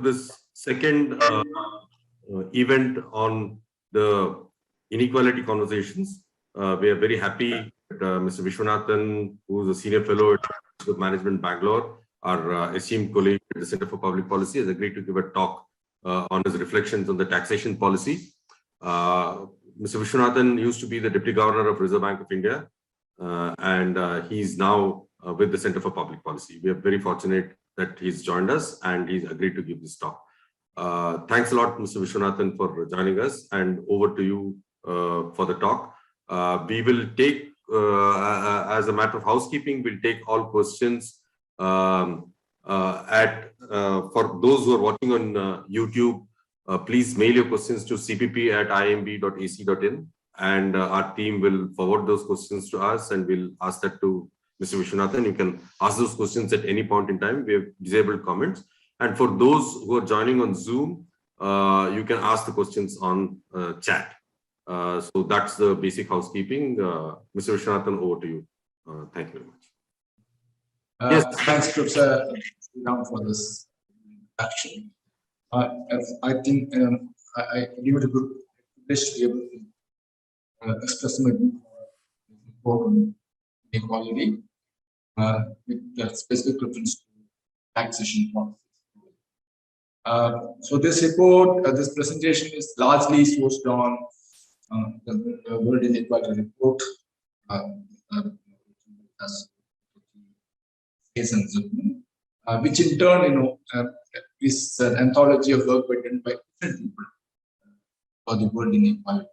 this second event on the Inequality Conversations. We are very happy that Mr. Vishwanthan, who is a senior fellow at Management Bangalore, our esteemed colleague at the Center for Public Policy, has agreed to give a talk on his reflections on the taxation policy. Mr. Vishwanthan used to be the Deputy Governor of Reserve Bank of India, and he's now with the Center for Public Policy. We are very fortunate that he's joined us and he's agreed to give this talk. Thanks a lot, Mr. Vishwanthan, for joining us, and over to you for the talk. We will take, as a matter of housekeeping, we'll take all questions for those who are watching on YouTube. Please mail your questions to cpp@iimb.ac.in, and our team will forward those questions to us, and we'll ask that to Mr. Vishwanthan. You can ask those questions at any point in time. We have disabled comments. And for those who are joining on Zoom, you can ask the questions on chat. So that's the basic housekeeping. Mr. Vishwanthan, over to you. Thank you very much. Yes, thanks, Professor Ram, for this action. I think I give it a good place to be able to express my report on inequality with specific reference to taxation policy. So this report, this presentation is largely sourced on the World Inequality Report, which in turn, is an anthology of work done by different people for the World Inequality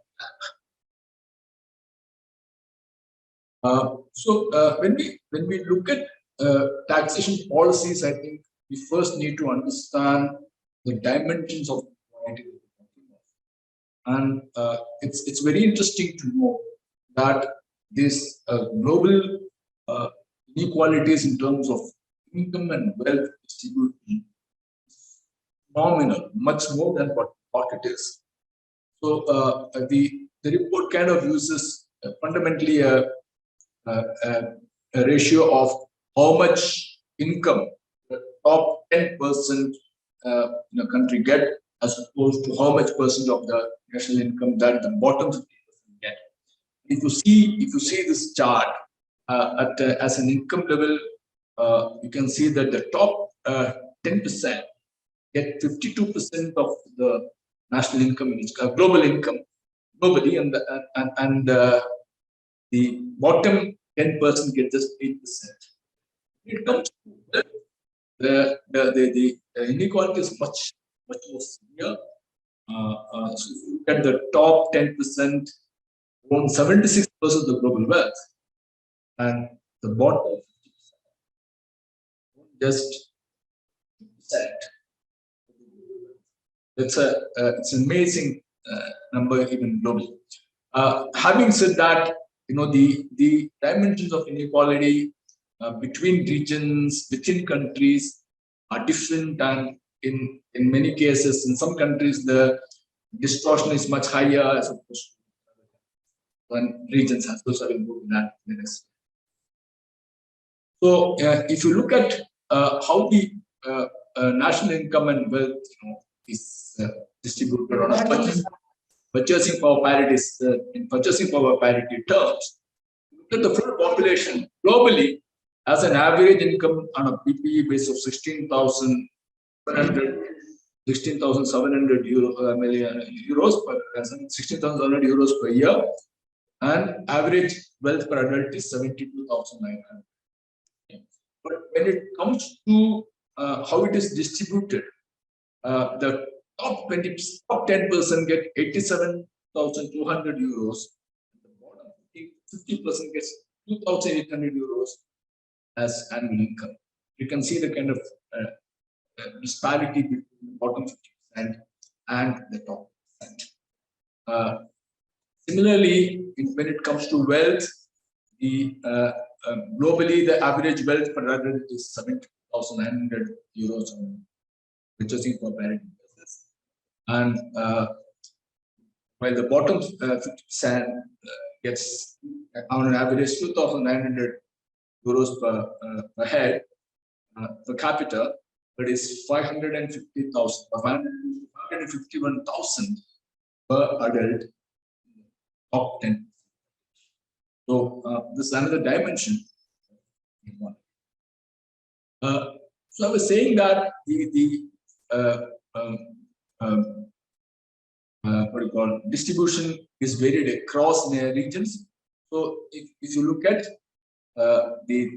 Lab. So when we look at taxation policies, I think we first need to understand the dimensions of inequality. And it's very interesting to know that this global inequalities in terms of income and wealth distribution is phenomenal, much more than what it is. So the report kind of uses fundamentally a ratio of how much income the top 10% in a country get, as opposed to how much percent of the national income that the bottom 50% get. If you see this chart as an income level, you can see that the top 10% get 52% of the national income, global income globally, and the bottom 10% get just 8%. It comes to the inequality is much more severe. So if you look at the top 10%, own 76% of the global wealth, and the bottom 50% just 2%. It's an amazing number even globally. Having said that, the dimensions of inequality between regions, within countries are different, and in many cases, in some countries, the distortion is much higher as opposed to when regions have those are involved in that. So, if you look at how the national income and wealth, is distributed on a purchasing power parity, in purchasing power parity terms, look at the full population globally as an average income on a PPE base of 16,700 million euros per 16,700 euros per year, and average wealth per adult is 72,900. But when it comes to how it is distributed, the top 10% get 87,200 euros. The bottom 50% gets 2,800 euros as annual income. You can see the kind of disparity between the bottom 50% and the top 10%. Similarly, when it comes to wealth, globally the average wealth per adult is 70,900 euros on purchasing power parity basis, and while the bottom 50% gets on an average 2,900 euros per head per capita, but it's 550,000 or 551,000 per adult, top 10. So this is another dimension. So I was saying that the what do you call distribution is varied across regions. So if you look at the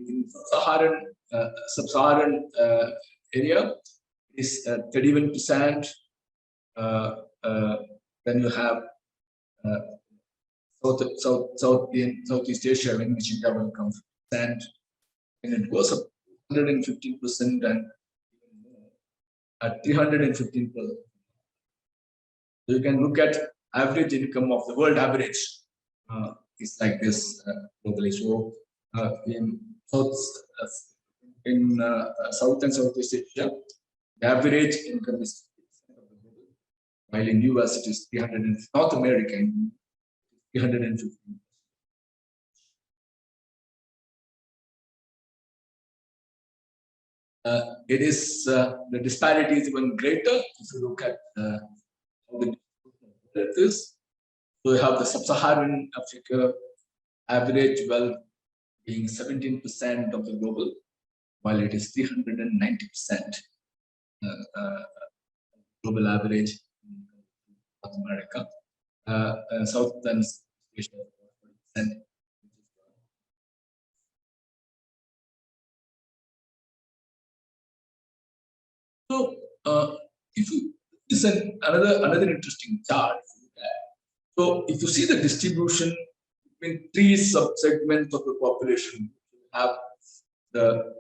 sub-Saharan area is 31%. Then you have Southeast Asia, in which India will come and it goes up 115% and at 315%. So you can look at average income of the world average is like this globally. So in South and Southeast Asia, the average income is 50%, while in US it is 300, and North American 350. It is the disparity is even greater if you look at how the it is. So you have the sub-Saharan Africa average wealth being 17% of the global, while it is 390% global average in North America. South and Asia 40%. So if you this is another interesting chart. So if you see the distribution between three subsegments of the population, you have the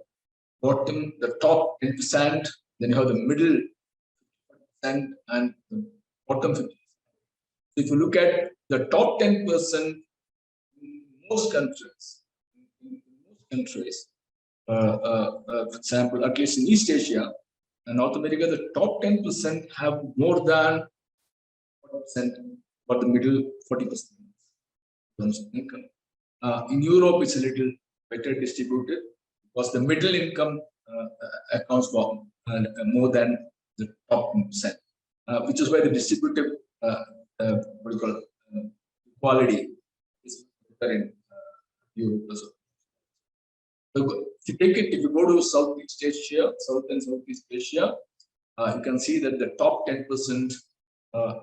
bottom, the top 10%, then you have the middle 10% and the bottom 50%. So if you look at the top 10% in most countries, for example, at least in East Asia and North America, the top 10% have more than 40%, but the middle 40% income. In Europe, it's a little better distributed because the middle income accounts for more than the top 10%, which is why the distributive what do you call it, equality is better in Europe also. So if you go to Southeast Asia, South and Southeast Asia, you can see that the top 10%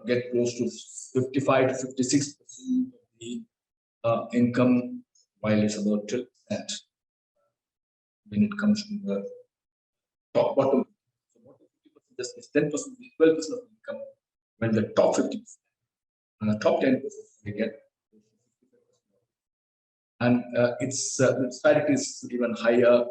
get close to 55 to 56% of the income, while it's about 12% when it comes to the top bottom. So bottom 50% is 10%, 12% of income, when the top 50%, and the top 10% they get. And its the disparity is even higher.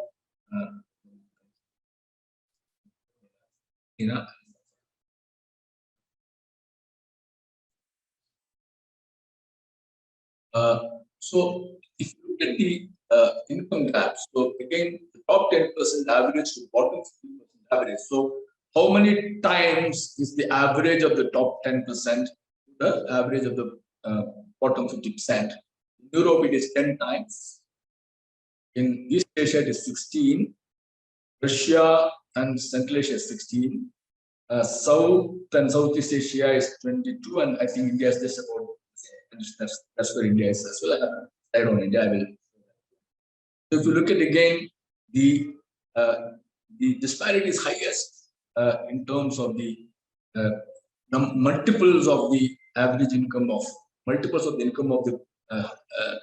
So if you look at the income gap, so again, the top 10% average to bottom 50% average. So how many times is the average of the top 10% the average of the bottom 50%? In Europe, it is 10 times. In East Asia, it is 16. Russia and Central Asia is 16. South and Southeast Asia is 22, and I think India is just about. That's where India is as well. I don't know India. I will. So if you look at again, the disparity is highest in terms of the multiples of the average income of multiples of the income of the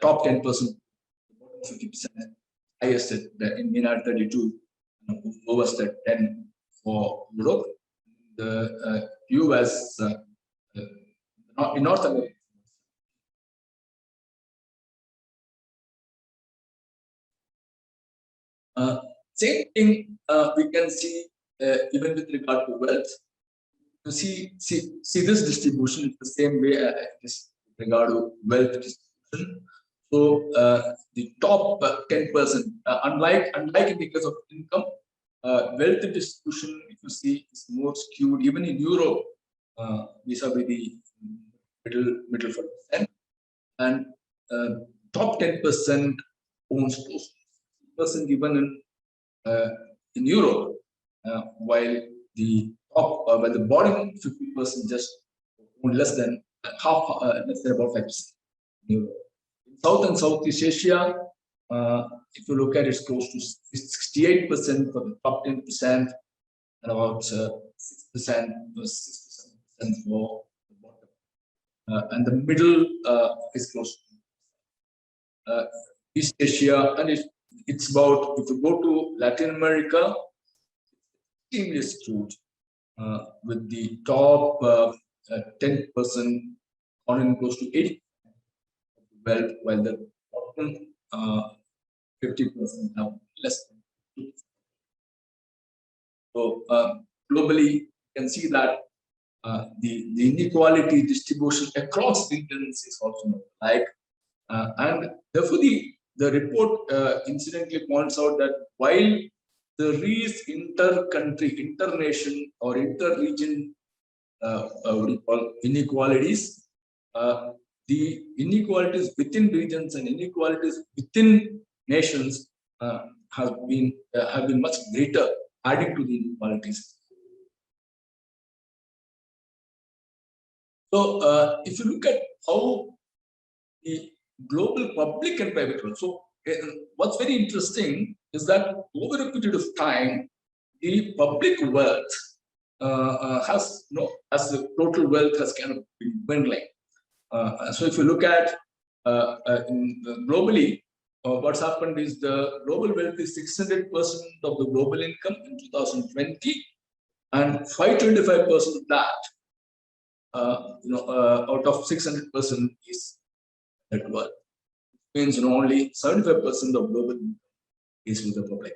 top 10%, 50%, highest in 32, lowest at 10 for Europe. The US in North America. Same thing we can see even with regard to wealth. You see this distribution is the same way with regard to wealth distribution. So the top 10%, unlike in the case of income, wealth distribution, if you see, is more skewed even in Europe vis-a-vis the middle 40%, and top 10% owns close to 60% even in Europe. while the top, while the bottom 50% just less than half, less than about 5%. In South and Southeast Asia, if you look at it, it's close to 68% for the top 10%, and about 6% for the bottom. And the middle is close to East Asia, and it's about, if you go to Latin America, extremely skewed, with the top 10% earning close to 80% of the wealth, while the bottom 50% have less than 2%. So globally, you can see that the inequality distribution across regions is also like, and therefore the report incidentally points out that while there is inter-country, inter-nation or inter-region what do you call inequalities, the inequalities within regions and inequalities within nations have been much greater, adding to the inequalities. So if you look at how the global public and private role, so what's very interesting is that over a period of time, the public wealth has, as the total wealth has kind of been dwindling. So if you look at globally, what's happened is the global wealth is 600% of the global income in 2020, and 525% of that, out of 600% is net worth. It means only 75% of global income is with the public,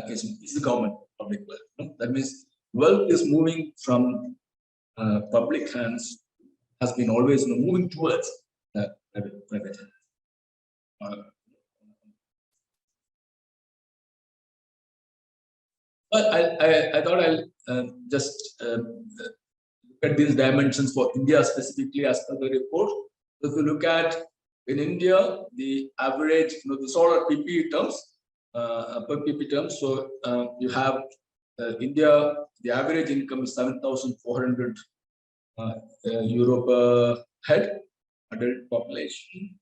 is the government public wealth. That means wealth is moving from public hands, has been always moving towards private hands. But I thought I'll just look at these dimensions for India specifically as per the report. So if you look at in India, the average, this all are PPE terms, per PPE terms. So you have India, the average income is 7,400 euro per head, adult population,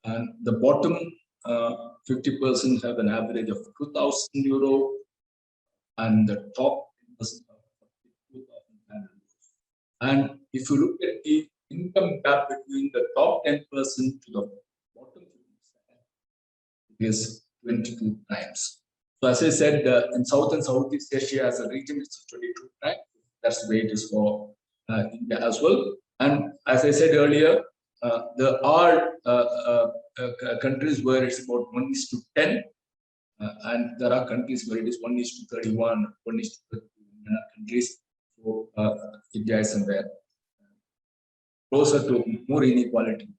and the bottom 50% have an average of 2,000 euro, and the top 10% of 2,500. And if you look at the income gap between the top 10% to the bottom 50%, it is 22 times. So as I said, in South and Southeast Asia as a region, it's 22 times. That's the way it is for India as well. And as I said earlier, there are countries where it's about 1:10, and there are countries where it is 1:31, 1:30 countries. So India is somewhere closer to more inequality.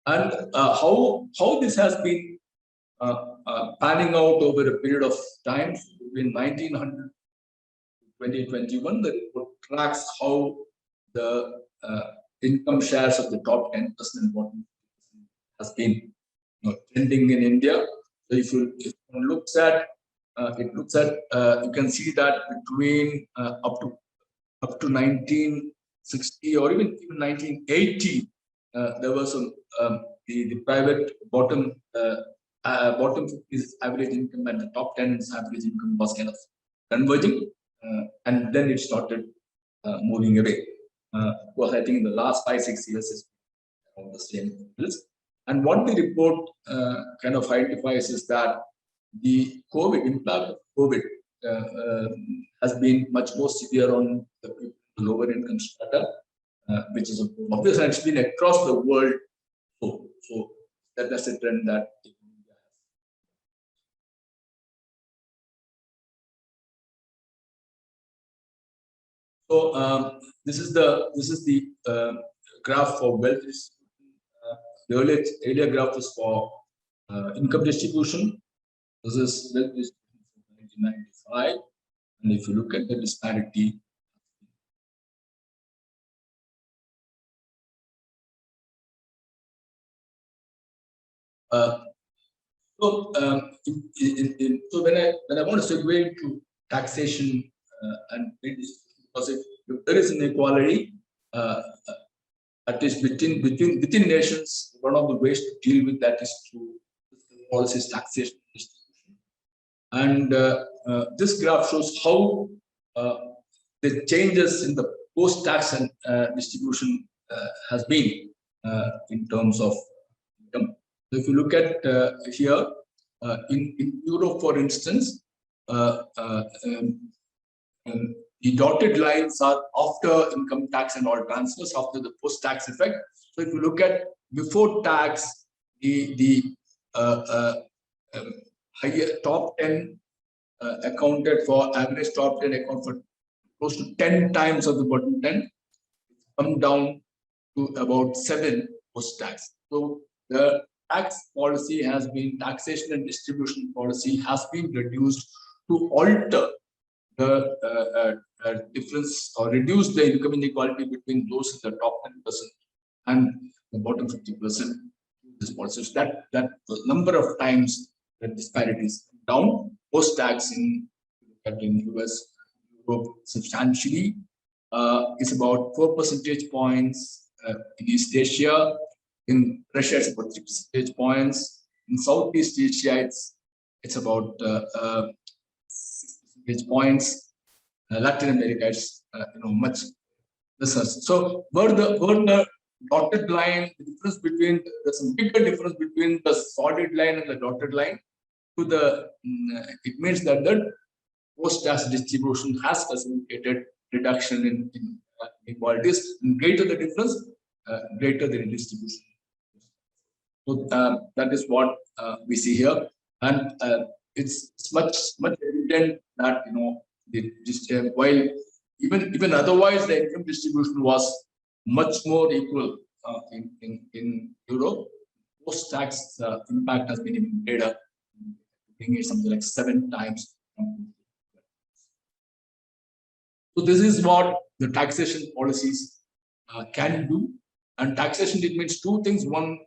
And how this has been panning out over a period of time between 1900 to 2021, the report tracks how the income shares of the top 10% and bottom 50% has been trending in India. So if one looks at you can see that between up to 1960 or even 1980, there was some the private bottom 50's average income and the top 10's average income was kind of converging, and then it started moving away. Well, I think in the last 5-6 years is on the same list. And what the report kind of identifies is that the impact of COVID has been much more severe on the lower income strata, which is obvious, and it's been across the world. So that's a trend that India has. So this is the graph for wealth distribution. The earlier graph is for income distribution. This is wealth distribution from 1995, and if you look at the disparity, So, so when I want to segue into taxation and redistribution, because if there is inequality, at least within nations, one of the ways to deal with that is through policies, taxation, distribution. And this graph shows how the changes in the post-tax and distribution has been in terms of income. So if you look at here, in Europe, for instance, the dotted lines are after income tax and all transfers, after the post-tax effect. So if you look at before tax, the higher top 10 accounted for, average top 10 account for close to 10 times of the bottom 10, come down to about 7 post-tax. So the tax policy has been, taxation and distribution policy has been reduced to alter the difference or reduce the income inequality between those in the top 10% and the bottom 50%. This policy, so that number of times the disparities down. Post-tax in US, Europe substantially is about 4 percentage points. In East Asia, in Russia it's about 3 percentage points. In Southeast Asia it's about 6 percentage points. Latin America is much lesser. So where the dotted line, the difference between, there's a bigger difference between the solid line and the dotted line. To the it means that the post-tax distribution has facilitated reduction in inequalities. And greater the difference, greater the redistribution. So that is what we see here, and it's much evident that while even otherwise the income distribution was much more equal in Europe, post-tax impact has been even greater, bringing it something like 7 times. So this is what the taxation policies can do. And taxation, it means 2 things. One,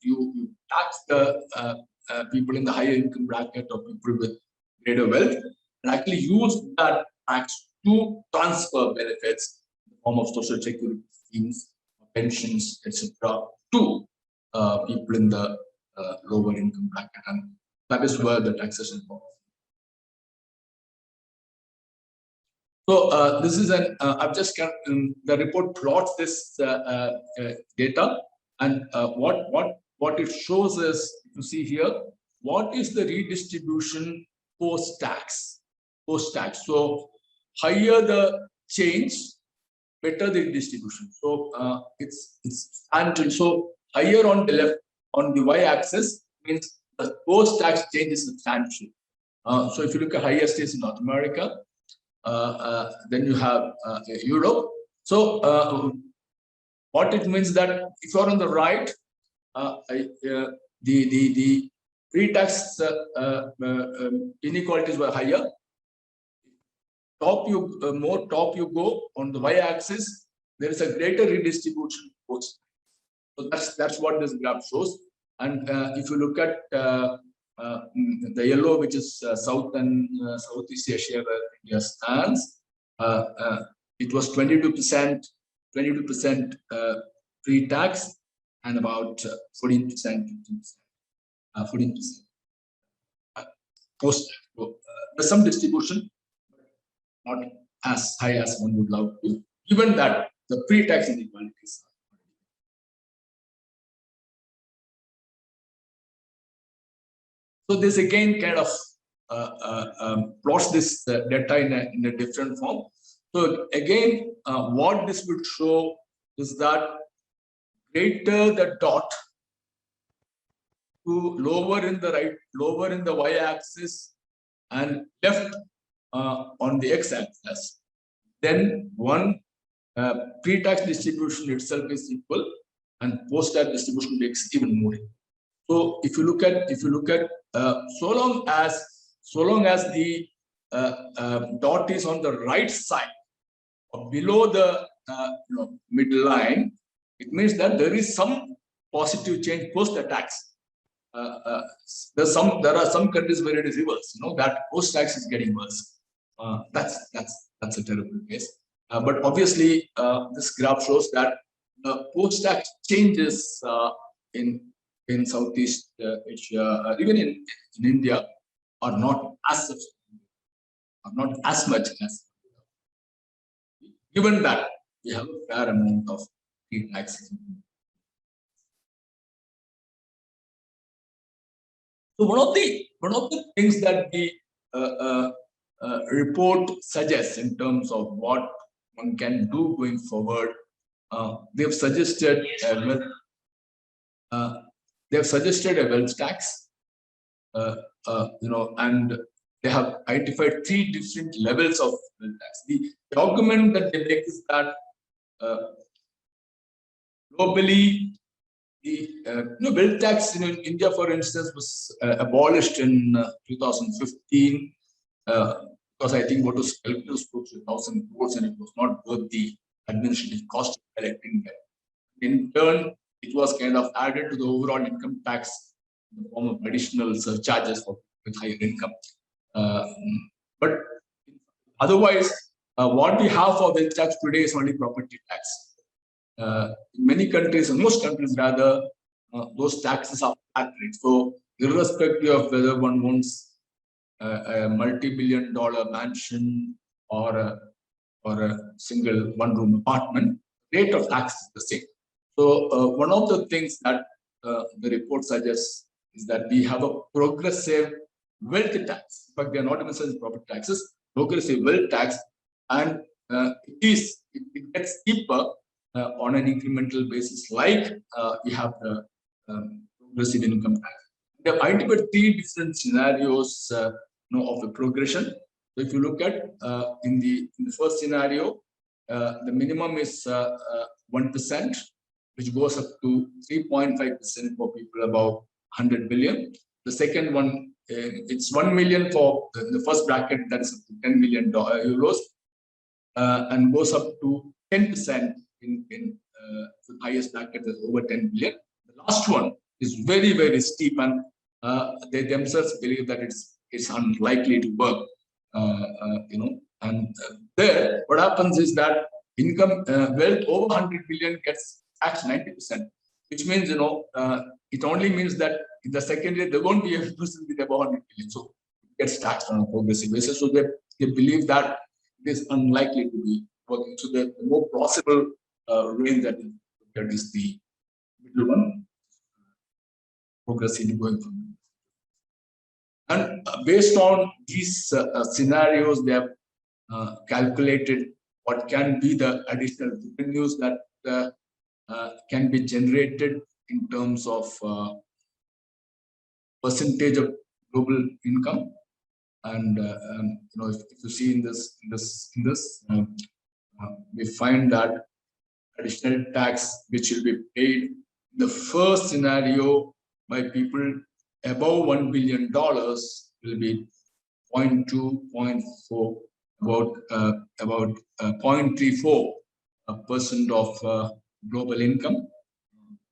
you tax the people in the higher income bracket or people with greater wealth, and actually use that tax to transfer benefits in the form of social security schemes, pensions, etc., to people in the lower income bracket, and that is where the taxation policy. So this is an I've just the report plots this data, and what it shows is, you see here, what is the redistribution post-tax. So higher the change, better the redistribution. So it's until, so higher on the left, on the y-axis, means the post-tax change is substantial. So if you look at higher states in North America, then you have Europe. So what it means that if you're on the right, the pre-tax inequalities were higher. Top you go on the y-axis, there is a greater redistribution post. So that's what this graph shows. And if you look at the yellow, which is South and Southeast Asia, where India stands, it was 22% pre-tax, and about 14% post-tax. So, there's some distribution, but not as high as one would love to, given that the pre-tax inequalities. So this again kind of plots this data in a different form. So again, what this would show is that greater the dot, to lower in the right, lower in the y-axis, and left on the x-axis, then one pre-tax distribution itself is equal, and post-tax distribution makes even more equal. So if you look at so long as the dot is on the right side or below the middle line, it means that there is some positive change post the tax. there are some countries where it is reverse. That post-tax is getting worse. That's a terrible case. But obviously, this graph shows that post-tax changes in Southeast Asia, even in India, are not as much as, given that we have a fair amount of free taxes. So one of the things that the report suggests in terms of what one can do going forward, they've suggested a wealth tax, and they have identified 3 different levels of wealth tax. The argument that they make is that globally, the wealth tax in India, for instance, was abolished in 2015 because I think what was collected was close to 1,000 crores, and it was not worth the administrative cost of collecting them. In turn, it was kind of added to the overall income tax in the form of additional surcharges for with higher income. But otherwise, what we have for wealth tax today is only property tax. In many countries, in most countries rather, those taxes are flat rate. So, irrespective of whether one owns a multi-billion-dollar mansion or a single one-room apartment, rate of tax is the same. So, one of the things that the report suggests is that we have a progressive wealth tax. In fact, they are not even saying property taxes, progressive wealth tax, and it gets cheaper on an incremental basis, like we have the progressive income tax. They have identified 3 different scenarios of the progression. So if you look at in the first scenario, the minimum is 1%, which goes up to 3.5% for people above 100 billion. The second one, it's 1 million for the first bracket, that is up to 10 million euros, and goes up to 10% in the highest bracket is over 10 billion. The last one is very, very steep, and they themselves believe that it's unlikely to work. And there, what happens is that income wealth over 100 billion gets taxed 90%, which means it only means that in the second year there won't be a person with above 100 billion, so it gets taxed on a progressive basis. So they believe that it is unlikely to be working. So the more possible range that is the middle one, progressively going from. And based on these scenarios, they have calculated what can be the additional revenues that can be generated in terms of percentage of global income. And if you see in this, we find that additional tax which will be paid in the first scenario by people above $1 billion will be 0.2, 0.4, about 0.34% of global income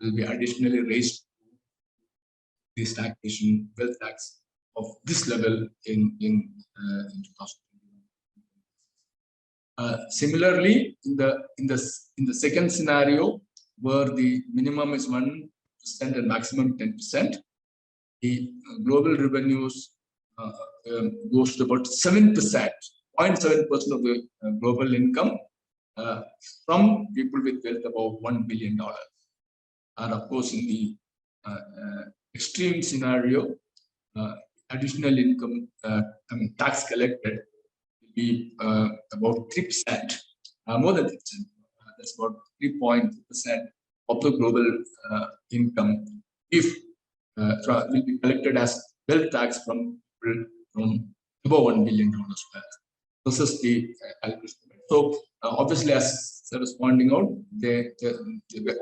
will be additionally raised to this taxation, wealth tax of this level in 2021. Similarly, in the second scenario, where the minimum is 1% and maximum 10%, the global revenues goes to about 7%, 0.7% of the global income from people with wealth above $1 billion. And of course, in the extreme scenario, additional income, tax collected will be about 3%, more than 3%. That's about 3.2% of the global income, if will be collected as wealth tax from above $1 billion wealth. This is the calculation. So obviously, as I was pointing out, the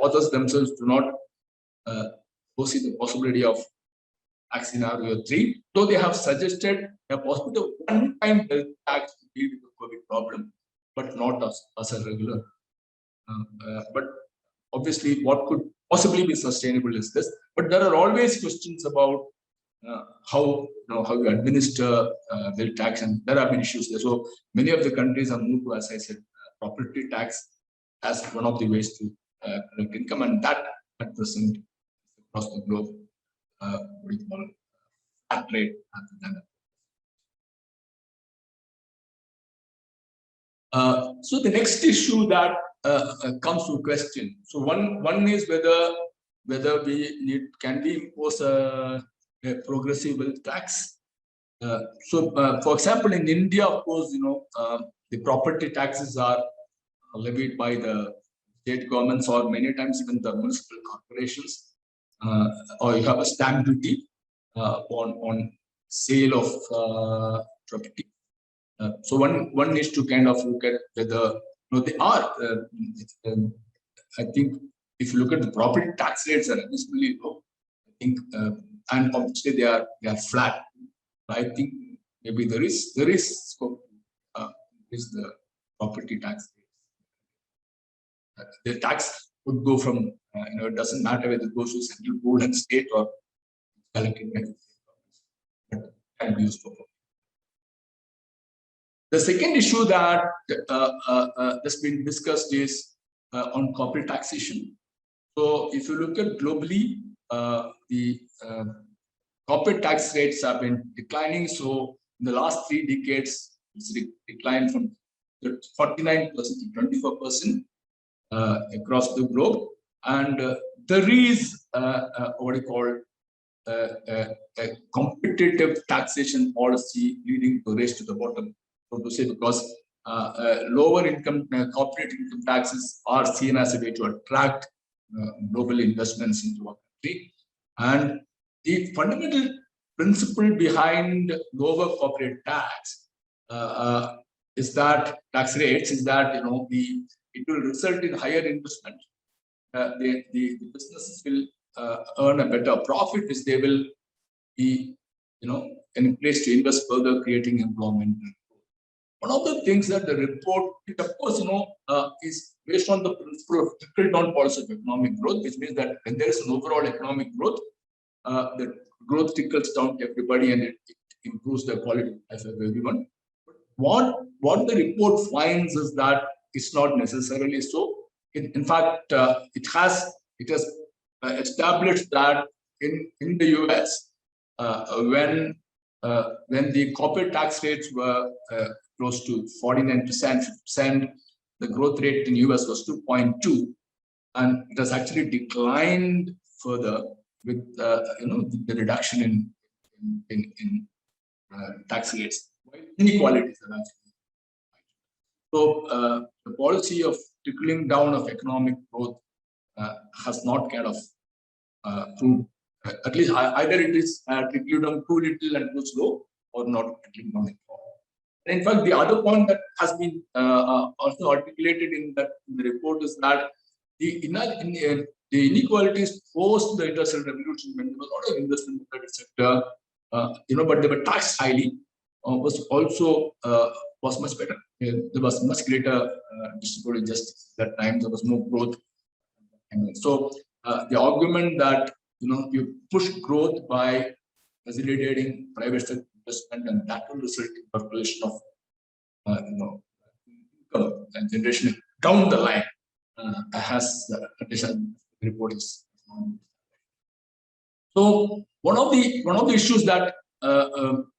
authors themselves do not foresee the possibility of tax scenario 3, though they have suggested a possibility of one-time wealth tax to deal with the COVID problem, but not as a regular. But obviously what could possibly be sustainable is this, but there are always questions about how you administer wealth tax, and there have been issues there. So many of the countries have moved to, as I said, property tax as one of the ways to collect income, and that at present across the globe, what do you call flat rate rather than so the next issue that comes to question. So one is whether can we impose a progressive wealth tax. For example, in India, of course, the property taxes are levied by the state governments or many times even the municipal corporations, or you have a stamp duty on sale of property. So one needs to kind of look at whether they are. I think if you look at the property tax rates are reasonably low. I think, and obviously they are flat. I think maybe there is scope to increase the property tax rates. The tax would go from it doesn't matter whether it goes to central board and state or collected by the state, but can be used for. The second issue that has been discussed is on corporate taxation. So if you look at globally, the corporate tax rates have been declining. So in the last 3 decades, it's declined from 49% to 24% across the globe. And there is what you call a competitive taxation policy leading to race to the bottom, so to say, because lower income corporate income taxes are seen as a way to attract global investments into our country. And the fundamental principle behind lower corporate tax is that tax rates is that it will result in higher investment. The businesses will earn a better profit, which they will be in a place to invest further, creating employment. One of the things that the report, of course, is based on the principle of trickle-down policy of economic growth, which means that when there is an overall economic growth, the growth trickles down to everybody and it improves the quality of life of everyone. But what the report finds is that it's not necessarily so. In fact, it has established that in the US, when the corporate tax rates were close to 49%, 50%, the growth rate in US was 2.2, and it has actually declined further with the reduction in tax rates. Inequalities are actually. So the policy of trickling down of economic growth has not kind of proved. At least either it is trickling down too little and too slow, or not trickling down at all. And in fact, the other point that has been also articulated in the report is that the inequalities post the Industrial Revolution, when there was a lot of investment in the private sector, but they were taxed highly, was much better. There was much greater distributive justice at that time. There was more growth. And so the argument that you push growth by facilitating private sector investment, and that will result in population of income and generation down the line, has the report is. So one of the issues that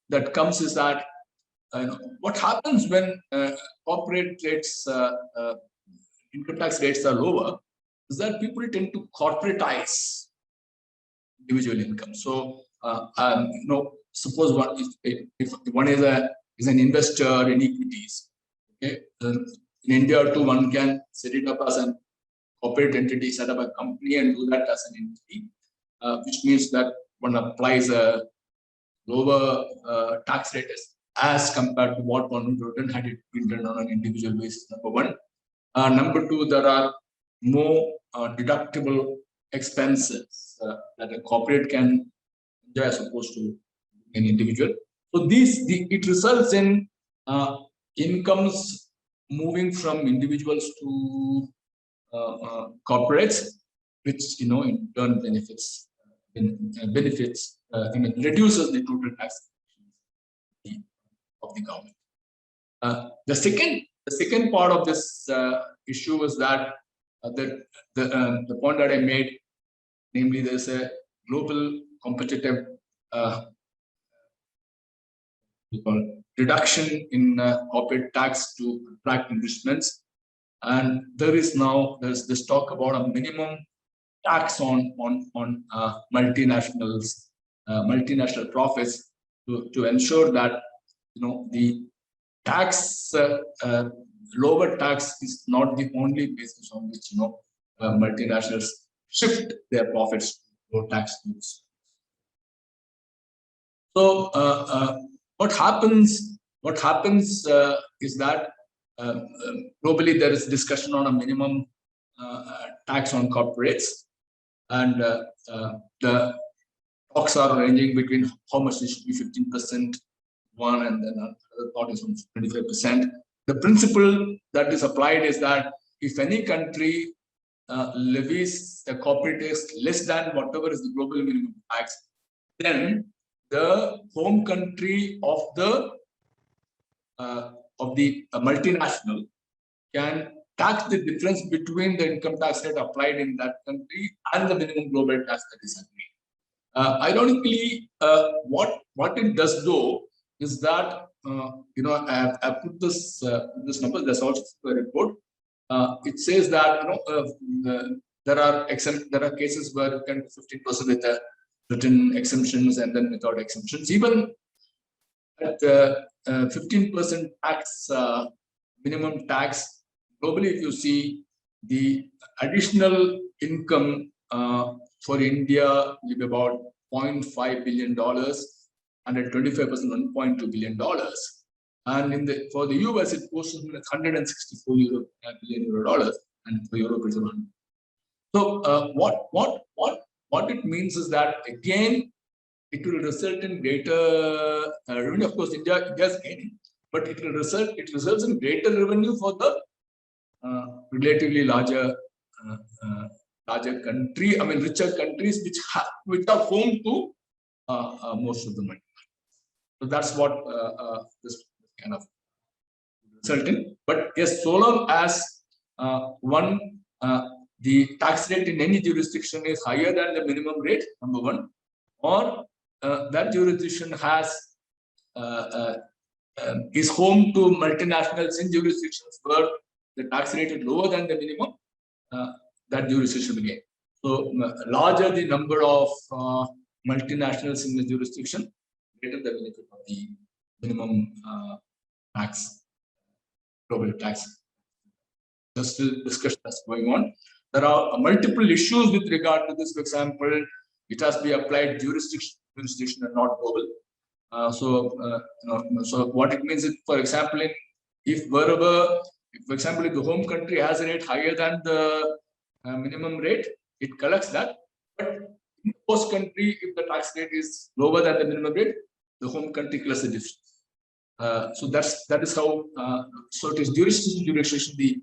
that comes is that what happens when corporate rates, income tax rates are lower, is that people tend to corporatize individual income. So suppose if one is an investor in equities, okay, in India too, one can set it up as a corporate entity, set up a company and do that as an entity, which means that one applies a lower tax rate as compared to what one would have done had it been done on an individual basis, number one. Number two, there are more deductible expenses that a corporate can enjoy as opposed to an individual. So it results in incomes moving from individuals to corporates, which in turn reduces the total tax of the government. The second part of this issue is that the point that I made, namely there's a global competitive reduction in corporate tax to attract investments, and there's this talk about a minimum tax on multinational profits to ensure that the tax lower tax is not the only basis on which multinationals shift their profits to low tax groups. So what happens is that globally there is discussion on a minimum tax on corporates, and the talks are ranging between how much it should be, 15%, one, and then another thought is on 25%. The principle that is applied is that if any country levies a corporate tax less than whatever is the global minimum tax, then the home country of the multinational can tax the difference between the income tax rate applied in that country and the minimum global tax that is agreed. Ironically, what it does though is that I put this number. There's also a report. It says that there are cases where you can do 15% with certain exemptions and then without exemptions. Even at 15% tax minimum tax globally, if you see the additional income for India will be about $0.5 billion, and at 25% $1.2 billion. And for the US, it goes to 164 billion euro, and for Europe it's around. So what it means is that again it will result in greater revenue. Of course, India is gaining, but it results in greater revenue for the relatively larger country. I mean, richer countries which are home to most of the money. So that's what this kind of result in. But yes, so long as the tax rate in any jurisdiction is higher than the minimum rate, number one, or that jurisdiction is home to multinationals in jurisdictions where the tax rate is lower than the minimum, that jurisdiction again. So larger the number of multinationals in the jurisdiction, greater the benefit of the minimum tax, global tax. There's still discussion that's going on. There are multiple issues with regard to this. For example, it has to be applied jurisdiction and not global. So what it means is, for example, if the home country has a rate higher than the minimum rate, it collects that. But in the host country, if the tax rate is lower than the minimum rate, the home country collects the difference. So that is how. So it is jurisdiction. The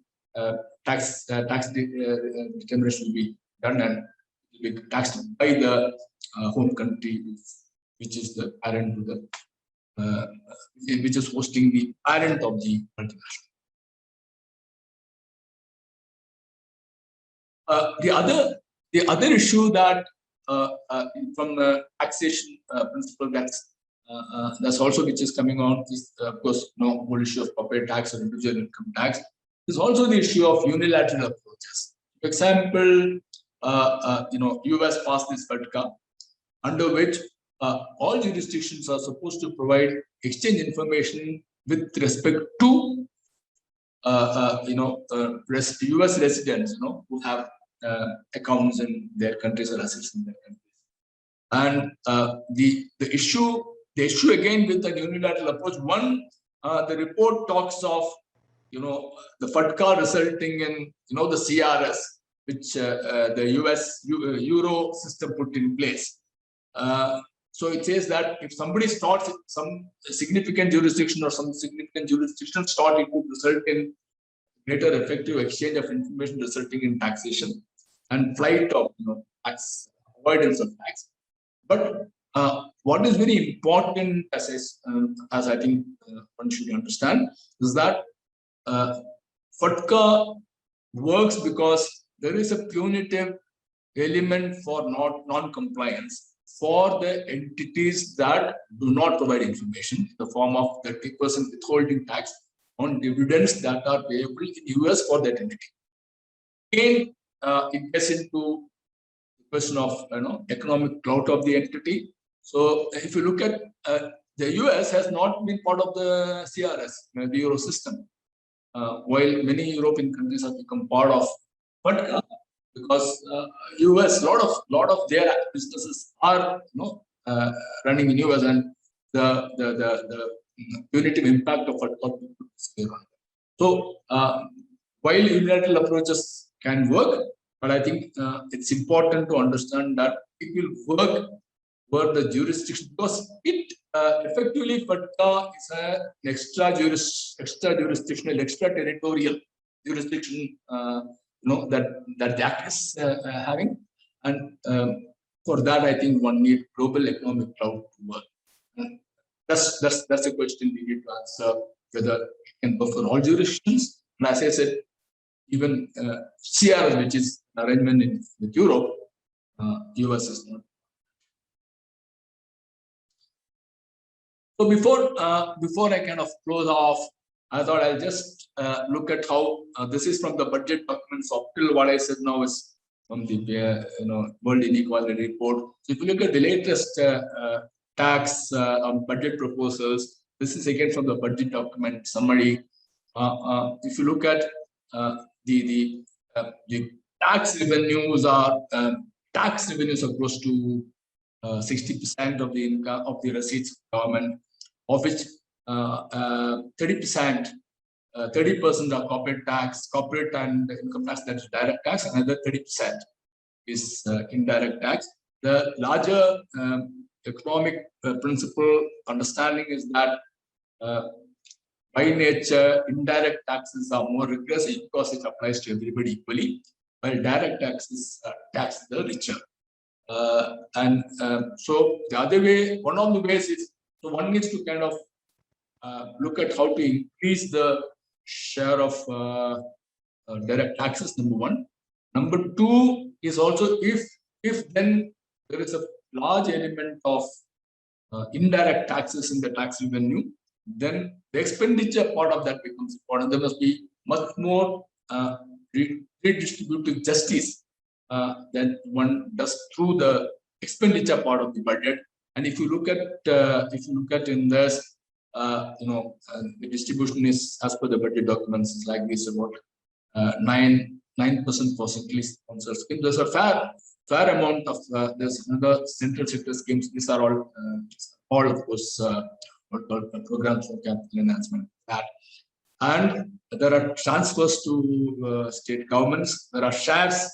tax determination will be done and will be taxed by the home country, which is the parent to the which is hosting the parent of the multinational. The other issue that from the taxation principle that's also which is coming on is of course whole issue of corporate tax or individual income tax. There's also the issue of unilateral approaches. For example, US passed this FATCA, under which all jurisdictions are supposed to provide exchange information with respect to US residents who have accounts in their countries or assets in their countries. And the issue again with the unilateral approach, one, the report talks of the FATCA resulting in the CRS, which the US Euro system put in place. So it says that if somebody starts some significant jurisdiction or some significant jurisdiction start, it would result in greater effective exchange of information resulting in taxation and flight of tax, avoidance of tax. But what is very important, as I think one should understand, is that FATCA works because there is a punitive element for non-compliance for the entities that do not provide information in the form of 30% withholding tax on dividends that are payable in US for that entity. Again, it gets into the question of economic clout of the entity. So if you look at the US has not been part of the CRS, the Euro system, while many European countries have become part of FATCA, because US lot of their businesses are running in US, and the punitive impact of FATCA is clear on that. So while unilateral approaches can work, but I think it's important to understand that it will work for the jurisdiction, because it effectively FATCA is an extra jurisdictional, extraterritorial jurisdiction that the Act is having, and for that I think one need global economic cloud to work. That's a question we need to answer, whether it can work for all jurisdictions. And as I said, even CRS, which is an arrangement with Europe, US is not. So before I kind of close off, I thought I'll just look at how this is from the budget documents. Up till what I said now is from the World Inequality Report. So if you look at the latest tax budget proposals, this is again from the budget document summary. If you look at the tax revenues are close to 60% of the income of the receipts of government, of which 30% are corporate and income tax, that is direct tax. Another 30% is indirect tax. The larger economic principle understanding is that by nature, indirect taxes are more regressive because it applies to everybody equally, while direct taxes tax the richer. So the other way, one of the ways is, so one needs to kind of look at how to increase the share of direct taxes, number one. Number two is also if then there is a large element of indirect taxes in the tax revenue, then the expenditure part of that becomes important. There must be much more redistributive justice that one does through the expenditure part of the budget. And if you look at in this, the distribution is, as per the budget documents, is like this, about 9% for centrally sponsored schemes. There's a fair amount of there's another central sector schemes. These are all of course programs for capital enhancement. And there are transfers to state governments. There are shares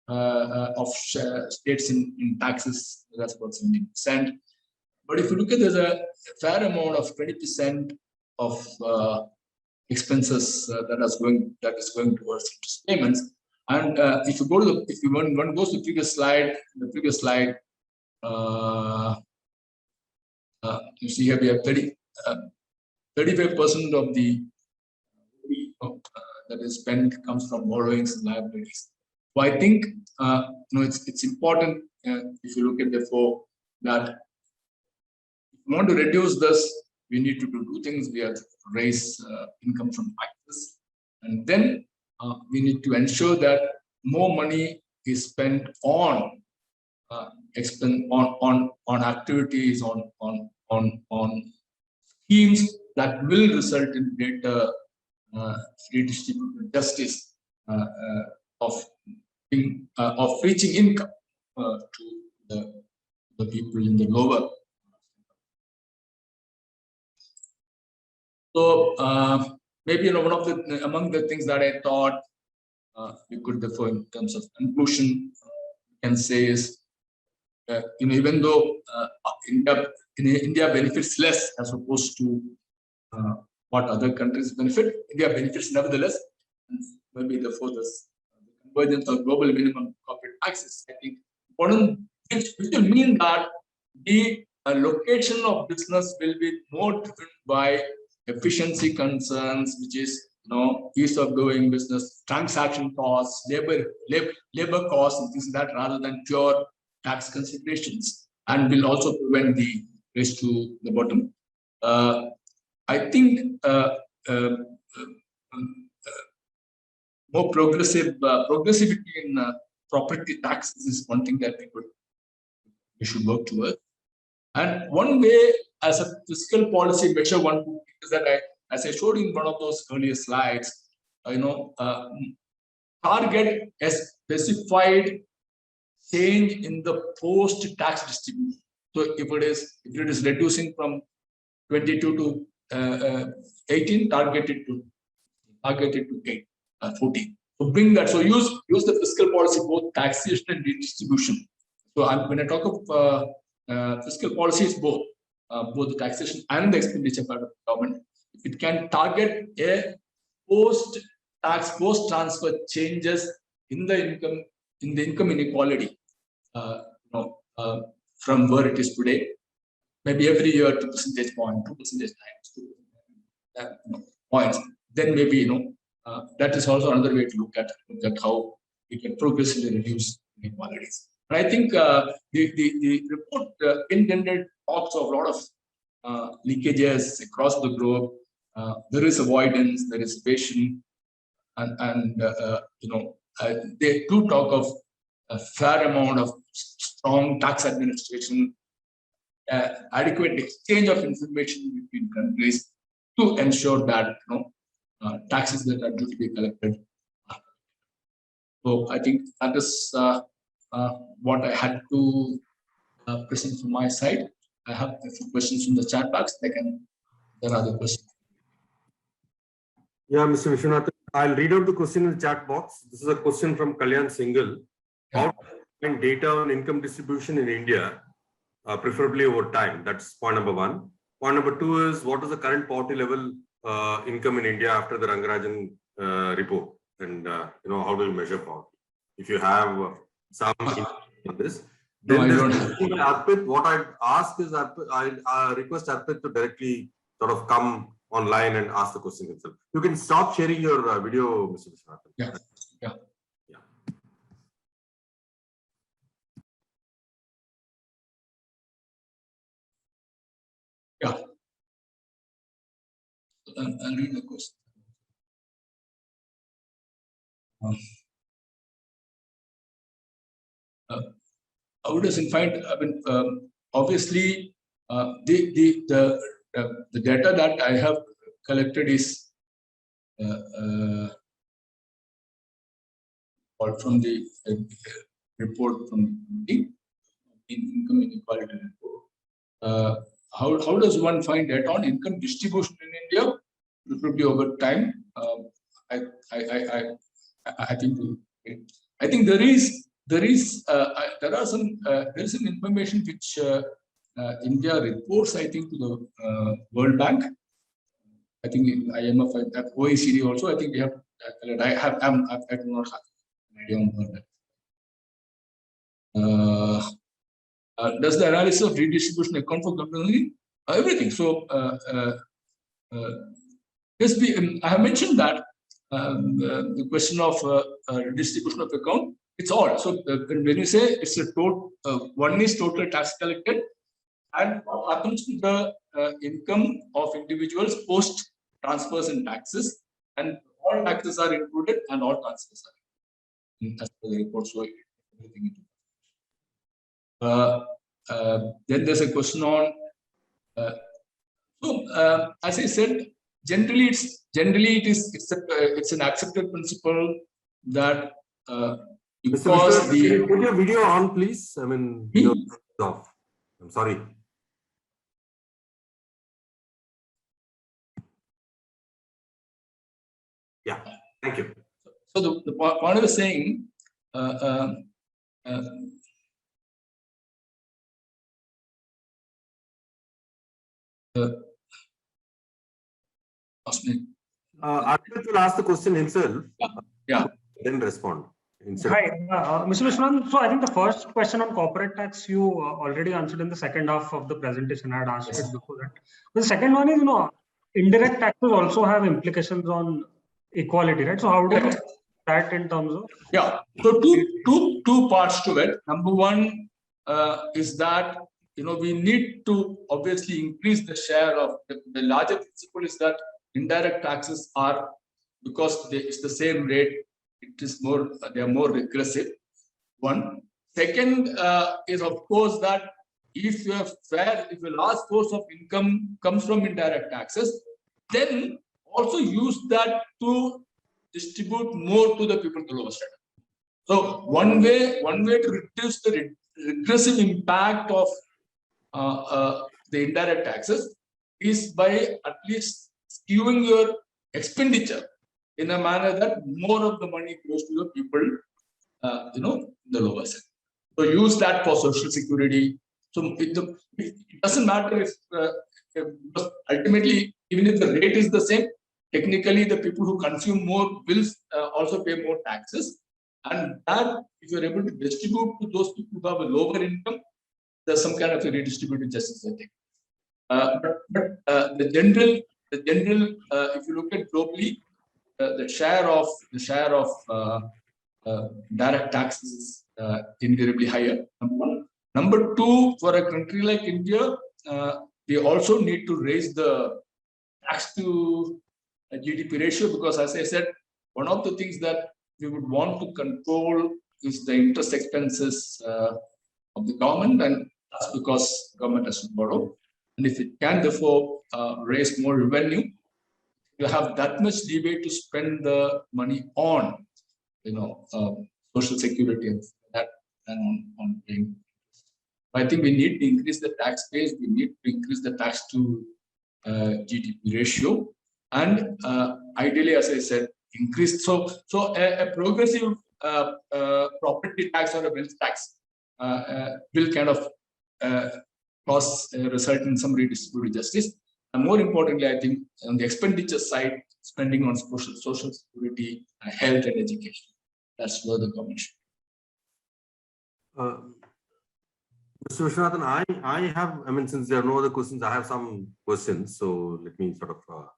of states in taxes. That's about 70%. But if you look at, there's a fair amount of 20% of expenses that is going towards interest payments. And if you go to one goes to the previous slide, you see here we have 35% of the that is spent comes from borrowings and liabilities. So I think it's important if you look at therefore that if we want to reduce this, we need to do two things. We have to raise income from taxes, and then we need to ensure that more money is spent on activities on schemes that will result in greater redistributive justice of reaching income to the people in the lower. So maybe one of the among the things that I thought we could therefore, in terms of conclusion, can say is even though India benefits less as opposed to what other countries benefit, India benefits nevertheless. maybe the furthest convergence of global minimum corporate taxes. I think important, which will mean that the location of business will be more driven by efficiency concerns, which is ease of doing business, transaction costs, labor costs, and things like that, rather than pure tax considerations, and will also prevent the race to the bottom. I think more progressivity in property taxes is one thing that we should work towards. And one way, as a fiscal policy measure, one is that as I showed in one of those earlier slides, target a specified change in the post-tax distribution. So if it is reducing from 22 to 18, targeted to 8, 14. So bring that. So use the fiscal policy, both taxation and redistribution. So when I talk of fiscal policy, it's both the taxation and the expenditure part of the government. If it can target a post-tax, post-transfer changes in the income inequality, from where it is today, maybe every year 2 percentage point, 2 percentage points, then maybe that is also another way to look at how we can progressively reduce inequalities. And I think the report intended talks of a lot of leakages across the globe. There is avoidance, there is evasion, and they do talk of a fair amount of strong tax administration, adequate exchange of information between countries to ensure that taxes that are due to be collected. So I think that is what I had to present from my side. I have a few questions from the chat box. There are other questions. Yeah, Mr. Vishwanthan, I'll read out the question in the chat box. This is a question from Kalyan Singhal. How to find data on income distribution in India, preferably over time? That's point number 1. Point number 2 is, what is the current poverty level income in India after the Rangarajan report? And how do you measure poverty? If you have some on this, then Arpit, what I ask is, I request Arpit to directly sort of come online and ask the question himself. You can stop sharing your video, Mr. Vishwanthan. Yeah. I'll read the question. How does in fact, obviously, the data that I have collected is from the report from the income inequality report. How does one find data on income distribution in India? Preferably over time. I think there is some information which India reports, I think, to the World Bank. I think IMF, OECD also. I think we have. I do not have an idea on that. Does the analysis of redistribution account for company? Everything. So I have mentioned that the question of redistribution of account. It's all. So when you say it's a total, one is total tax collected, and what happens to the income of individuals post transfers and taxes, and all taxes are included and all transfers are included as per the report. So everything into then there's a question on. As I said, generally it's an accepted principle that because Can you put your video on, please? I mean, video off. I'm sorry. Yeah, thank you. So the point I was saying, Arvind will ask the question himself. Yeah. Then respond. Hi, Mr. Vishwanthan. So I think the first question on corporate tax you already answered in the second half of the presentation. I had asked it before that. The second one is, indirect taxes also have implications on equality, right? So how do you that in terms of? Yeah. So two parts to it. Number one is that we need to obviously increase the share of the larger principle is that indirect taxes are, because it's the same rate, it is more, they are more regressive. One. Second is of course that if you have if a large source of income comes from indirect taxes, then also use that to distribute more to the people below strata. So one way to reduce the regressive impact of the indirect taxes is by at least skewing your expenditure in a manner that more of the money goes to the people, the lower sector. So use that for social security. So it doesn't matter if ultimately, even if the rate is the same, technically the people who consume more will also pay more taxes. And that, if you're able to distribute to those people who have a lower income, there's some kind of a redistributive justice, I think. But the general, if you look at globally, the share of direct taxes is invariably higher. Number one. Number two, for a country like India, we also need to raise the tax to GDP ratio, because as I said, one of the things that we would want to control is the interest expenses of the government, and that's because government has to borrow. And if it can therefore raise more revenue, you have that much leeway to spend the money on, social security and that, and on paying. I think we need to increase the tax base. We need to increase the tax to GDP ratio, and ideally, as I said, increase. So a progressive property tax or a wealth tax will kind of result in some redistributive justice. And more importantly, I think on the expenditure side, spending on social security, health, and education. That's where the government should. Mr. Vishwanthan, I have, since there are no other questions, I have some questions. So let me sort of,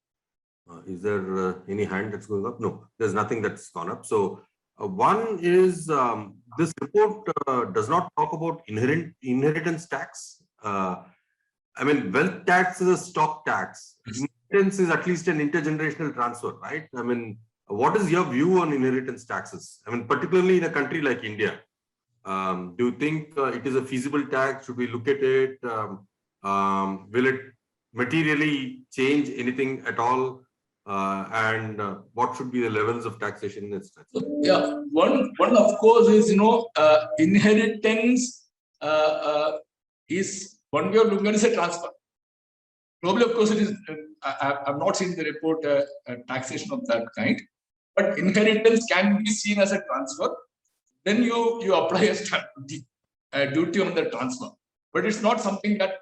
is there any hand that's going up? No, there's nothing that's gone up. So one is this report does not talk about inheritance tax. Wealth tax is a stock tax. Inheritance is at least an intergenerational transfer, right? What is your view on inheritance taxes? Particularly in a country like India. Do you think it is a feasible tax? Should we look at it? Will it materially change anything at all? And what should be the levels of taxation in this tax? Yeah, one of course is inheritance is one way of looking at it is a transfer. Globally, of course, it is. I've not seen the report taxation of that kind, but inheritance can be seen as a transfer. Then you apply a duty on the transfer, but it's not something that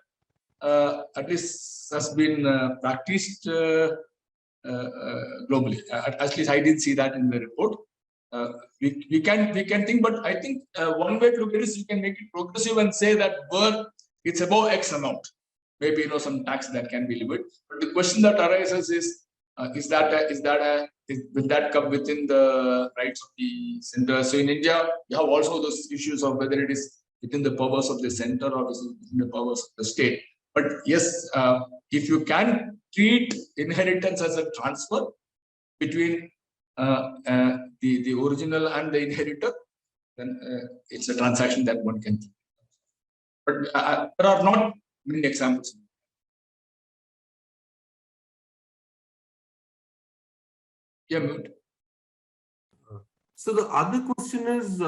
at least has been practiced globally. At least I didn't see that in the report. We can think, but I think one way to look at it is you can make it progressive and say that where it's above X amount, maybe some tax that can be levied. But the question that arises is will that come within the rights of the center? So in India, you have also those issues of whether it is within the powers of the center or within the powers of the state. But yes, if you can treat inheritance as a transfer between the original and the inheritor, then it's a transaction that one can do. But there are not many examples. Yeah, mute. So the other question is,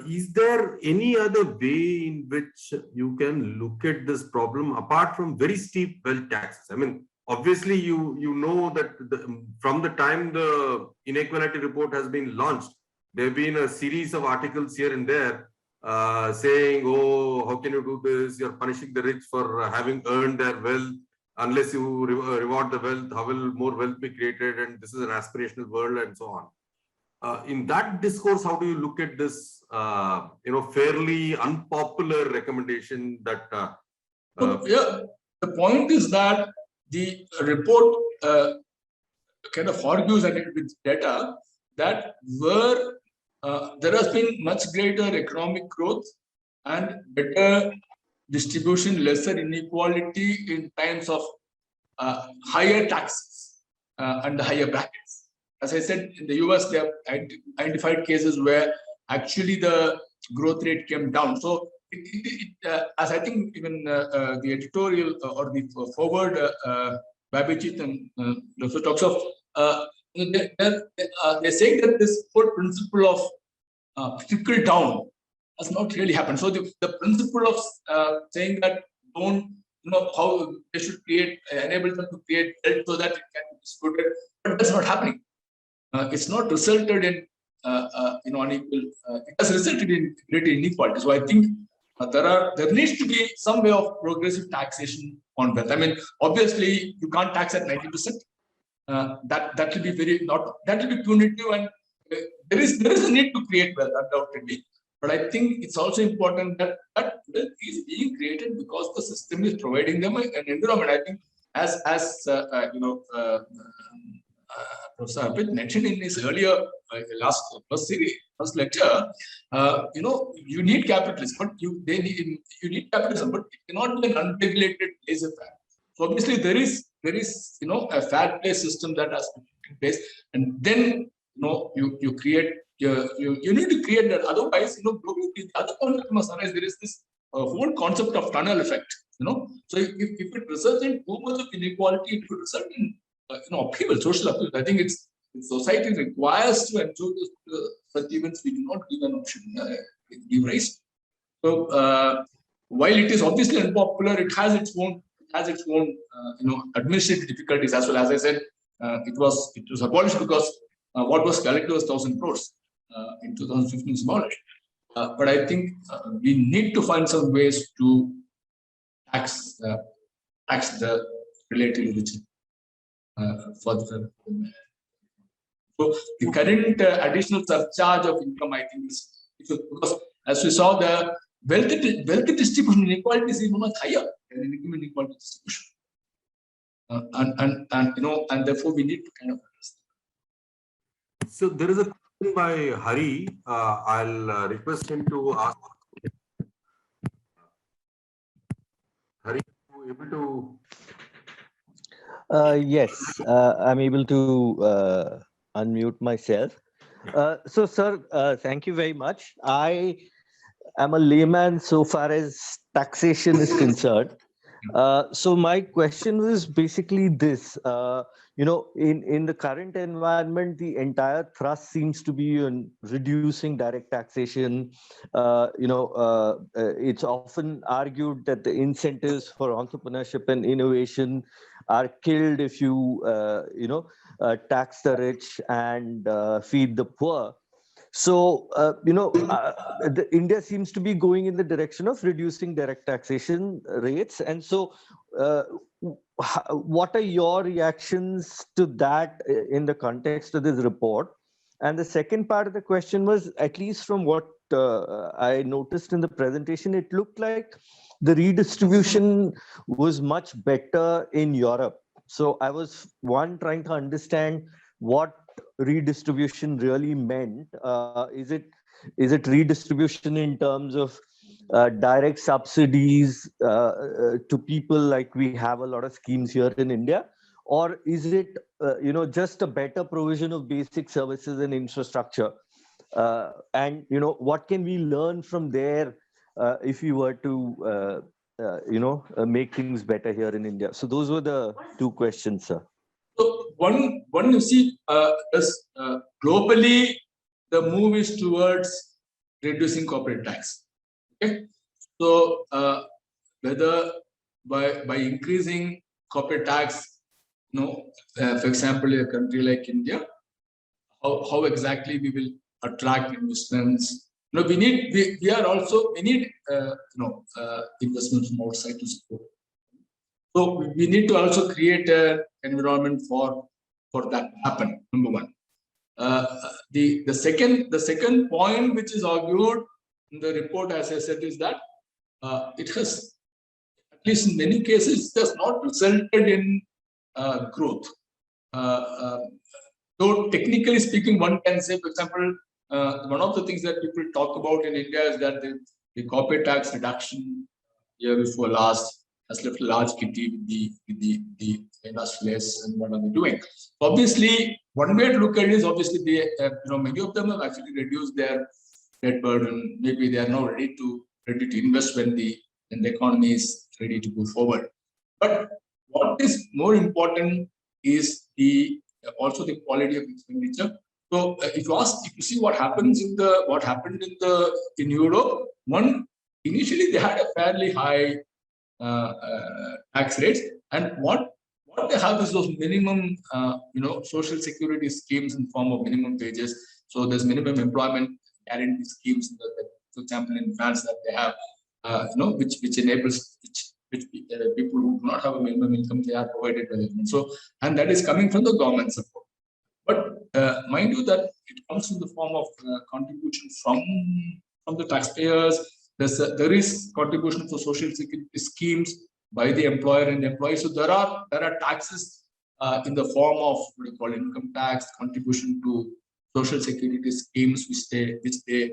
is there any other way in which you can look at this problem apart from very steep wealth taxes? Obviously, you know that from the time the inequality report has been launched, there have been a series of articles here and there saying, oh, how can you do this? You're punishing the rich for having earned their wealth. unless you reward the wealth, how will more wealth be created? And this is an aspirational world and so on. In that discourse, how do you look at this, fairly unpopular recommendation that? The point is that the report kind of argues and with data that there has been much greater economic growth and better distribution, lesser inequality in times of higher taxes and the higher brackets. As I said, in the US, they have identified cases where actually the growth rate came down. So, as I think even the editorial or the forward, Babijit also talks of, they're saying that this whole principle of trickle down has not really happened. So the principle of saying that don't, how they should enable them to create wealth so that it can be distributed, but that's not happening. It's not resulted in unequal. It has resulted in greater inequality. So I think there needs to be some way of progressive taxation on wealth. I mean, obviously you can't tax at 90%. That will be that will be punitive, and there is a need to create wealth, undoubtedly. But I think it's also important that wealth is being created because the system is providing them an environment. I think as Professor Abid mentioned in his earlier first lecture, you need capitalism, but you need capitalism, but it cannot be an unregulated laissez-faire. So obviously there is a fair play system that has been in place, and then you create you need to create that. Otherwise, globally, the other concept must arise. There is this whole concept of tunnel effect. So if it results in too much of inequality, it could result in upheaval, social upheaval. I think society requires to ensure such events. We do not give an option, give rise. So while it is obviously unpopular, it has its own administrative difficulties as well. As I said, it was abolished because what was collected was 1,000 crores in 2015 is abolished. But I think we need to find some ways to tax the relative rich for the. So the current additional surcharge of income, I think, is because as we saw, the wealth distribution inequality is even much higher than income inequality distribution, and therefore we need to kind of understand. So there is a question by Hari. I'll request him to ask. Hari, are you able to? Yes, I'm able to unmute myself. So, sir, thank you very much. I am a layman so far as taxation is concerned. So my question was basically this, in the current environment, the entire thrust seems to be on reducing direct taxation. It's often argued that the incentives for entrepreneurship and innovation are killed if you, tax the rich and feed the poor. So, India seems to be going in the direction of reducing direct taxation rates. And so, what are your reactions to that in the context of this report? And the second part of the question was, at least from what I noticed in the presentation, it looked like the redistribution was much better in Europe. So I was trying to understand what redistribution really meant. Is it redistribution in terms of direct subsidies to people, like we have a lot of schemes here in India, or is it just a better provision of basic services and infrastructure? And what can we learn from there if we were to make things better here in India? So those were the two questions, sir. So one you see is globally the move is towards reducing corporate tax. Okay, so whether by increasing corporate tax, for example, a country like India, how exactly we will attract investments. We need investments from outside to support. So we need to also create an environment for that to happen. Number one. The second point which is argued in the report, as I said, is that it has, at least in many cases, it has not resulted in growth. Though technically speaking, one can say, for example, one of the things that people talk about in India is that the corporate tax reduction year before last has left a large kitty with the industrialists, and what are they doing? Obviously, one way to look at it is obviously many of them have actually reduced their debt burden. Maybe they are now ready to invest when the economy is ready to go forward. But what is more important is also the quality of expenditure. So if you see what happened in Europe, initially they had a fairly high tax rates, and what they have is those minimum social security schemes in form of minimum wages. So there's minimum employment guarantee schemes, for example, in France, that they have which enables people who do not have a minimum income, they are provided by the government. So, and that is coming from the government support. But mind you that it comes in the form of contribution from the taxpayers. There is contribution for social security schemes by the employer and the employee. So there are taxes in the form of what we call income tax, contribution to social security schemes, which they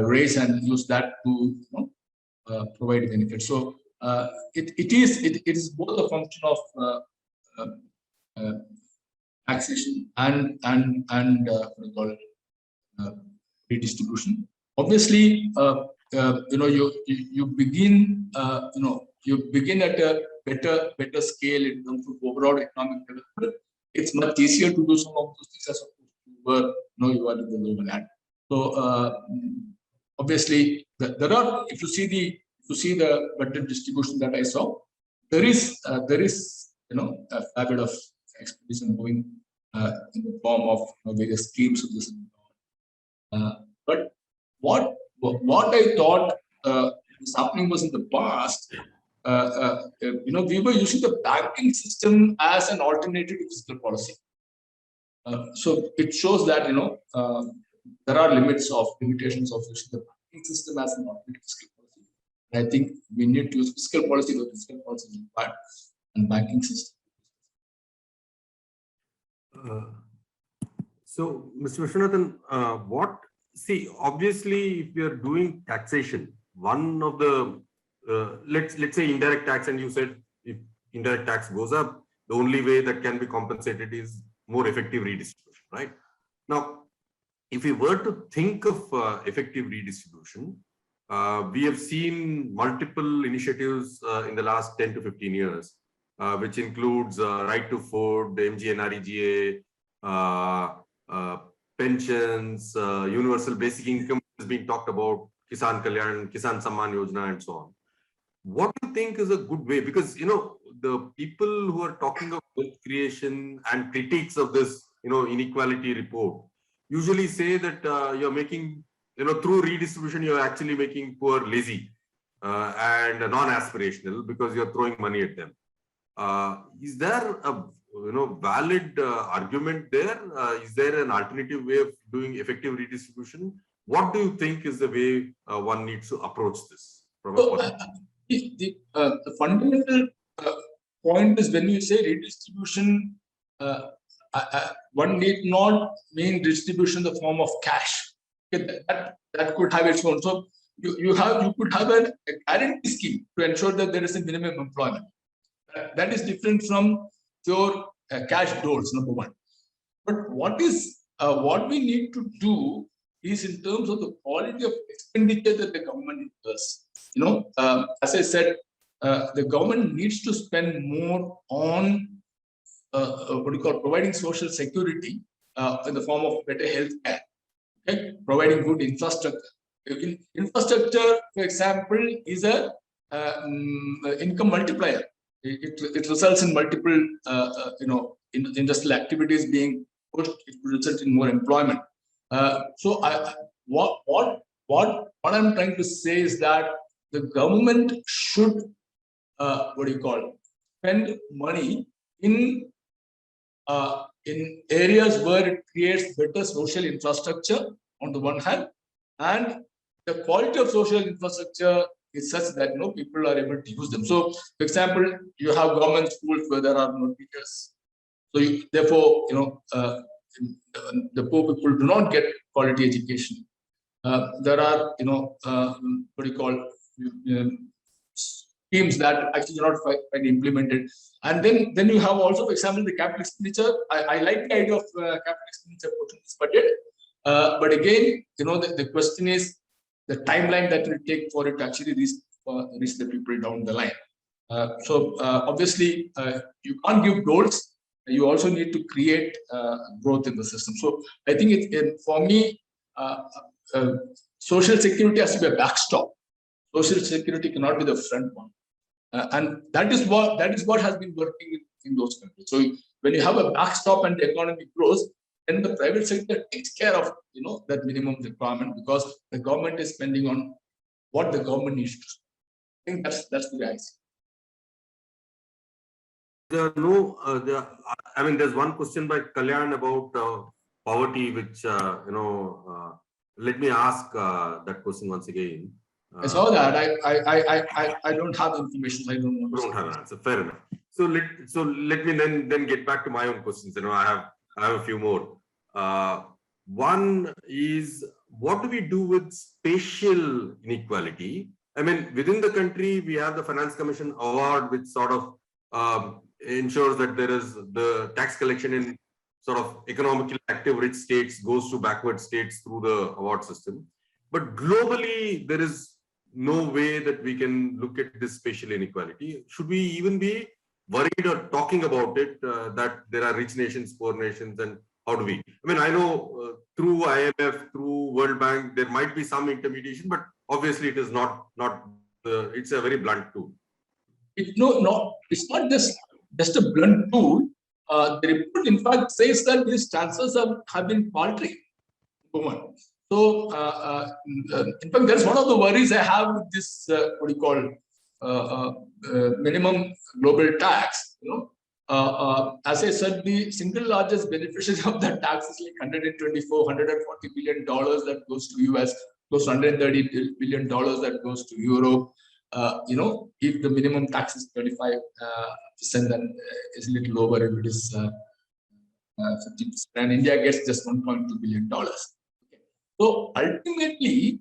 raise and use that to provide benefits. So it is both a function of taxation and what we call redistribution. Obviously, you begin at a better scale in terms of overall economic development. It's much easier to do some of those things as opposed to you are in the lower land. So obviously, there are, if you see the budget distribution that I saw, there is a fair bit of expedition going in the form of various schemes of this. But what I thought was happening was, in the past, we were using the banking system as an alternative to fiscal policy. So it shows that there are limitations of using the banking system as an alternative to fiscal policy. And I think we need to use fiscal policy, but fiscal policy is required, and banking system. So, Mr. Vishwanthan, obviously, if you are doing taxation, one of the let's say indirect tax, and you said if indirect tax goes up, the only way that can be compensated is more effective redistribution, right? Now, if we were to think of effective redistribution, we have seen multiple initiatives in the last 10 to 15 years, which includes right to food, the MGNREGA, pensions, universal basic income is being talked about, Kisan Kalyan, Kisan Samman Yojana, and so on. What do you think is a good way? Because, the people who are talking of wealth creation and critiques of this, inequality report usually say that you're making, through redistribution, you're actually making poor lazy and non-aspirational because you're throwing money at them. Is there a valid argument there? Is there an alternative way of doing effective redistribution? What do you think is the way one needs to approach this? The fundamental point is, when you say redistribution, one need not mean distribution in the form of cash. That could have its own. So you could have a guarantee scheme to ensure that there is a minimum employment. That is different from pure cash doles, number one. But what we need to do is, in terms of the quality of expenditure that the government does. As I said, the government needs to spend more on providing social security in the form of better health care, providing good infrastructure. Infrastructure, for example, is a income multiplier. It results in multiple, industrial activities being pushed. It will result in more employment. So, what I'm trying to say is that the government should, spend money in areas where it creates better social infrastructure on the one hand, and the quality of social infrastructure is such that people are able to use them. So, for example, you have government schools where there are no teachers. So, therefore, the poor people do not get quality education. There are, what do you call, schemes that actually are not quite implemented. And then you have also, for example, the capital expenditure. I like the idea of capital expenditure put in this budget. But again, the question is the timeline that will take for it to actually reach the people down the line. So obviously, you can't give goals. You also need to create growth in the system. So I think for me, social security has to be a backstop. Social security cannot be the front one. And that is what has been working in those countries. So when you have a backstop and the economy grows, then the private sector takes care of that minimum requirement, because the government is spending on what the government needs to. I think that's the way I see. There's one question by Kalyan about poverty, which let me ask that question once again. I saw that. I don't have information. I don't know. Don't have an answer. Fair enough. So let me then get back to my own questions. I have a few more. One is, what do we do with spatial inequality? Within the country, we have the Finance Commission Award, which sort of ensures that there is the tax collection in sort of economically active rich states goes to backward states through the award system. But globally, there is no way that we can look at this spatial inequality. Should we even be worried or talking about it, that there are rich nations, poor nations, and how do we? I know through IMF, through World Bank, there might be some intermediation, but obviously it is not. It's a very blunt tool. It's not just a blunt tool. The report, in fact, says that these transfers have been paltry. So, in fact, that's one of the worries I have with this, minimum global tax. As I said, the single largest beneficiary of that tax is like $140 billion that goes to US, close to $130 billion that goes to Europe. If the minimum tax is 35%, then it's a little lower if it is 50%, and India gets just $1.2 billion. So ultimately,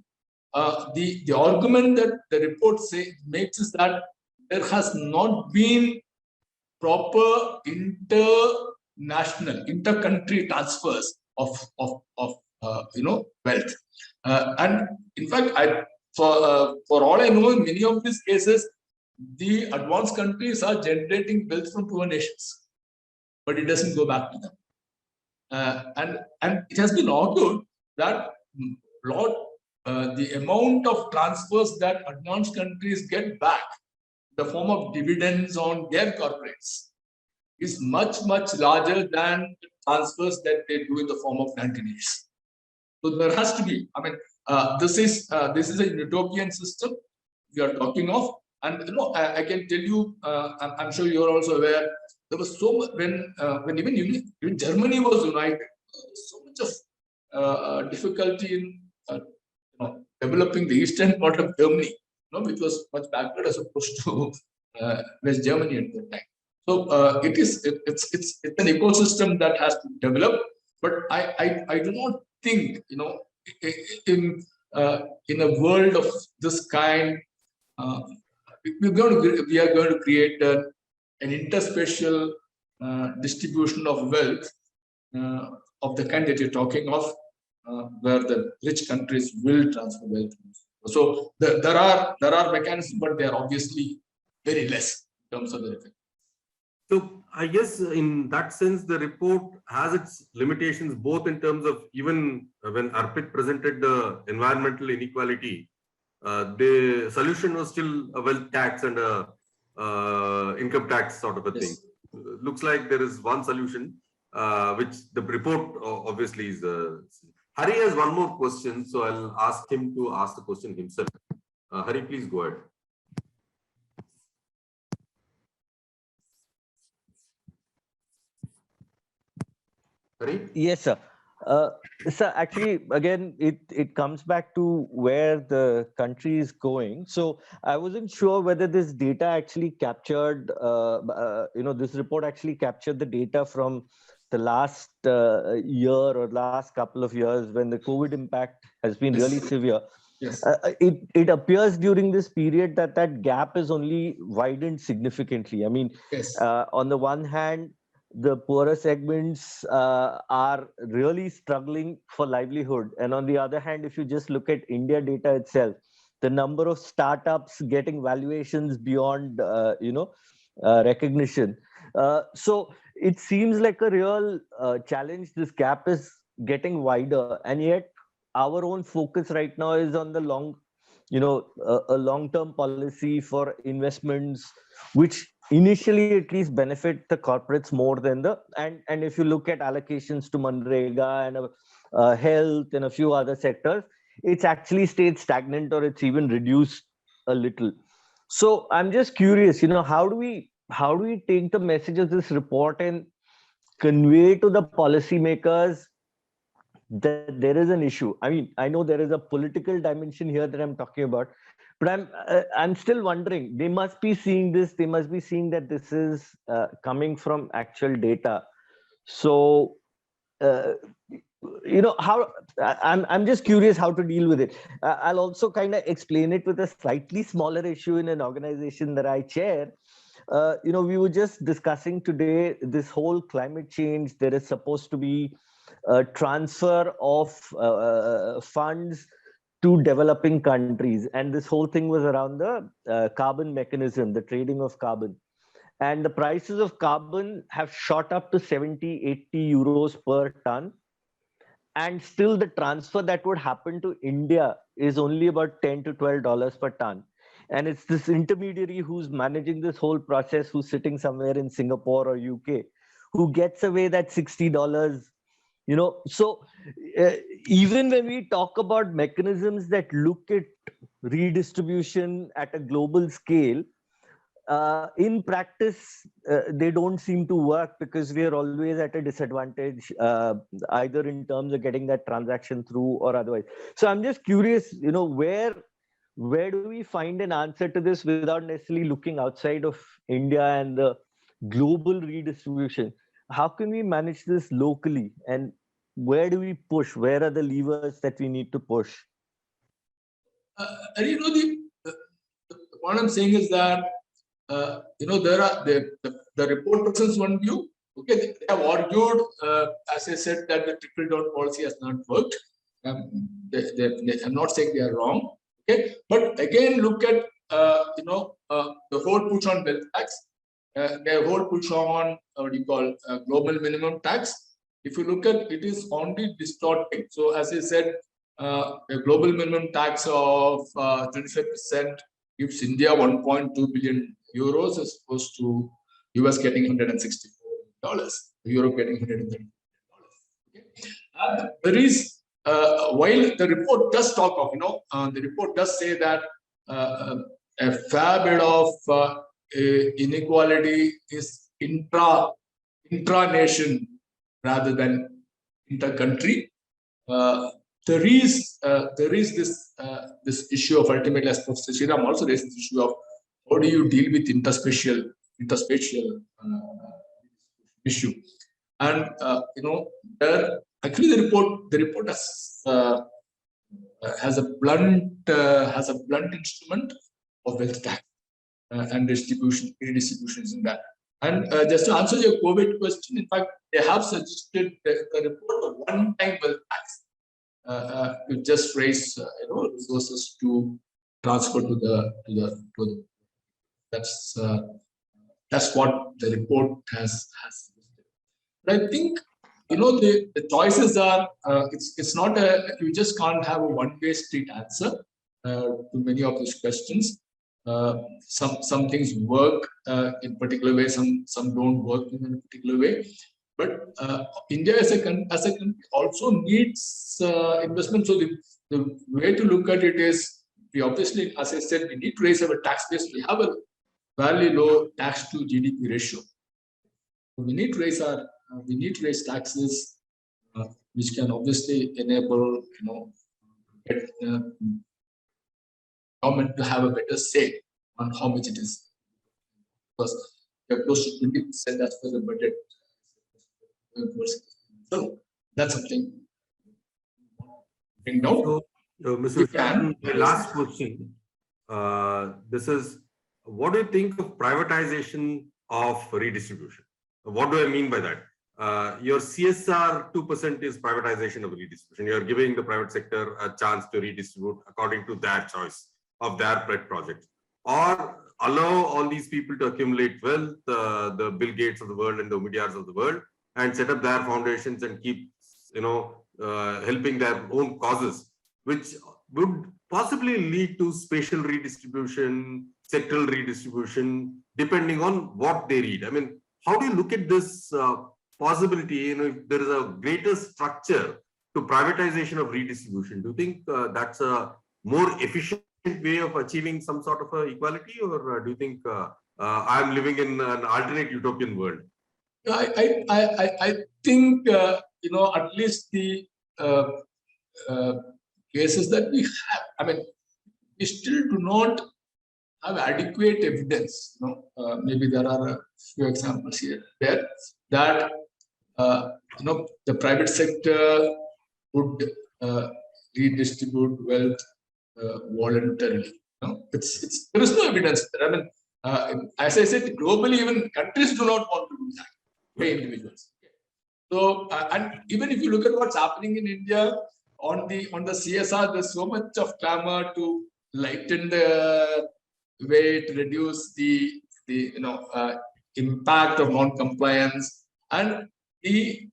the argument that the report makes is that there has not been proper inter-country transfers of wealth, and in fact, for all I know, in many of these cases, the advanced countries are generating wealth from poor nations, but it doesn't go back to them. And it has been argued that the amount of transfers that advanced countries get back in the form of dividends on their corporates is much larger than the transfers that they do in the form of grantors. So there has to be. This is a utopian system we are talking of, and I can tell you, I'm sure you are also aware, there was so much when even Germany was united, so much of difficulty in developing the eastern part of Germany, which was much backward as opposed to West Germany at that time. So it's an ecosystem that has to develop, but I do not think in a world of this kind we are going to create an interspatial distribution of wealth of the kind that you're talking of, where the rich countries will transfer wealth. So there are mechanisms, but they are obviously very less in terms of the effect. So I guess in that sense, the report has its limitations, both in terms of even when Arpit presented the environmental inequality, the solution was still a wealth tax and a income tax sort of a thing. Looks like there is one solution, which the report obviously is. Hari has one more question, so I'll ask him to ask the question himself. Hari, please go ahead. Hari? Yes, sir. Sir, actually, again, it comes back to where the country is going. So I wasn't sure whether this data actually captured, this report actually captured the data from the last year or last couple of years when the COVID impact has been really severe. Yes. It appears during this period that gap is only widened significantly. I mean, Yes. on the one hand, the poorer segments are really struggling for livelihood. And on the other hand, if you just look at India data itself, the number of startups getting valuations beyond, recognition. So it seems like a real challenge. This gap is getting wider, and yet our own focus right now is on the a long-term policy for investments, which initially at least benefit the corporates more than and if you look at allocations to Manrega and health and a few other sectors, it's actually stayed stagnant or it's even reduced a little. So I'm just curious, how do we take the message of this report and convey to the policymakers that there is an issue? I mean, I know there is a political dimension here that I'm talking about, but I'm still wondering. They must be seeing this. They must be seeing that this is coming from actual data. So, how I'm just curious how to deal with it. I'll also kind of explain it with a slightly smaller issue in an organization that I chair. We were just discussing today this whole climate change. There is supposed to be a transfer of funds to developing countries, and this whole thing was around the carbon mechanism, the trading of carbon, and the prices of carbon have shot up to 70-80 euros per ton, and still the transfer that would happen to India is only about $10 to $12 per ton. And it's this intermediary who's managing this whole process, who's sitting somewhere in Singapore or UK, who gets away that $60. So even when we talk about mechanisms that look at redistribution at a global scale, in practice, they don't seem to work because we are always at a disadvantage, either in terms of getting that transaction through or otherwise. So I'm just curious, where do we find an answer to this without necessarily looking outside of India and the global redistribution? How can we manage this locally, and where do we push? Where are the levers that we need to push? What I'm saying is that there are the report presents one view. Okay, they have argued, as I said, that the trickle-down policy has not worked. I'm not saying they are wrong. Okay, but again, look at the whole push on wealth tax, the whole push on global minimum tax. If you look at it, is only distorting. So, as I said, a global minimum tax of 25% gives India 1.2 billion euros as opposed to US getting $164, Europe getting $130. Okay. And there is, while the report does talk of, the report does say that a fair bit of inequality is intra-nation rather than inter-country. There is this issue of, ultimately, as Professor Sriram also raised, this issue of how do you deal with interspatial issue, and actually the report has a blunt instrument of wealth tax and redistributions in that. And just to answer your COVID question, in fact, they have suggested the report of one-time wealth tax. To just raise resources to transfer to the that's what the report has. But I think the choices are it's not you just can't have a one-way street answer to many of these questions. Some things work in particular way, some don't work in a particular way. But India as a country also needs investment. So the way to look at it is, we obviously, as I said, we need to raise our tax base. We have a fairly low tax to GDP ratio. We need to raise taxes which can obviously enable, government to have a better say on how much it is. Because we are close to 20% as per the budget. So that's something. Bring down. So, Mr. Vishwanthan, my last question. This is, what do you think of privatization of redistribution? What do I mean by that? Your CSR 2% is privatization of redistribution. You're giving the private sector a chance to redistribute according to their choice of their pet projects, or allow all these people to accumulate wealth, the Bill Gates of the world and the Omidyars of the world, and set up their foundations and keep, helping their own causes, which would possibly lead to spatial redistribution, sectoral redistribution, depending on what they read. I mean, how do you look at this possibility? If there is a greater structure to privatization of redistribution, do you think that's a more efficient way of achieving some sort of equality, or do you think I'm living in an alternate utopian world? I think at least the cases that we have, I mean, we still do not have adequate evidence. Maybe there are a few examples here there that the private sector would redistribute wealth voluntarily. There is no evidence there. I mean, as I said, globally, even countries do not want to do that. By individuals. So, and even if you look at what's happening in India on the CSR, there's so much of clamor to lighten the way, to reduce the impact of non-compliance, and the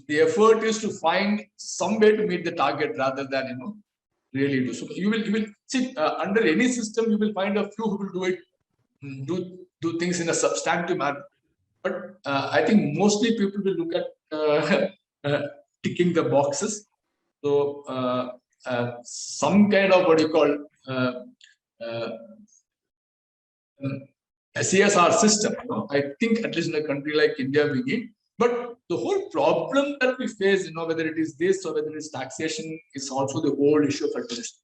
effort is to find some way to meet the target rather than really do. So you will see under any system you will find a few who will do it, do things in a substantive manner. But I think mostly people will look at ticking the boxes. So some kind of what you call a CSR system. I think at least in a country like India we need. But the whole problem that we face, whether it is this or whether it's taxation, is also the whole issue of administration.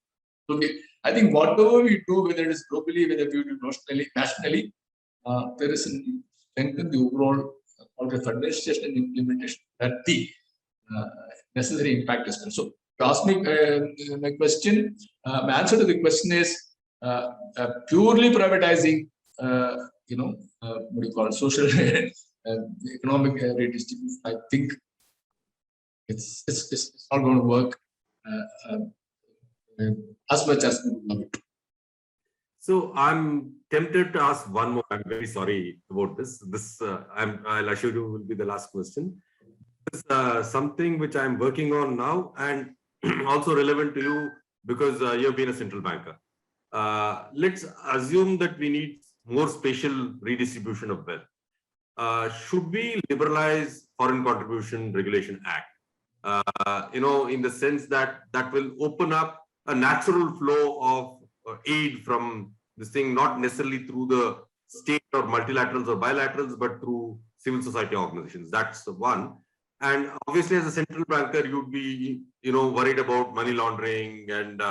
So I think whatever we do, whether it is globally, whether we do nationally, there is an strengthen the overall quality of administration and implementation that the necessary impact is. So, to ask me my question, my answer to the question is purely privatizing, what do you call it, social economic redistribution. I think it's not going to work as much as we would love it. So I'm tempted to ask one more. I'm very sorry about this. I'll assure you will be the last question. This is something which I'm working on now, and also relevant to you because you've been a central banker. Let's assume that we need more spatial redistribution of wealth. Should we liberalize Foreign Contribution Regulation Act? In the sense that will open up a natural flow of aid from this thing, not necessarily through the state or multilaterals or bilaterals, but through civil society organizations. That's the one. And obviously, as a central banker, you'd be, worried about money laundering and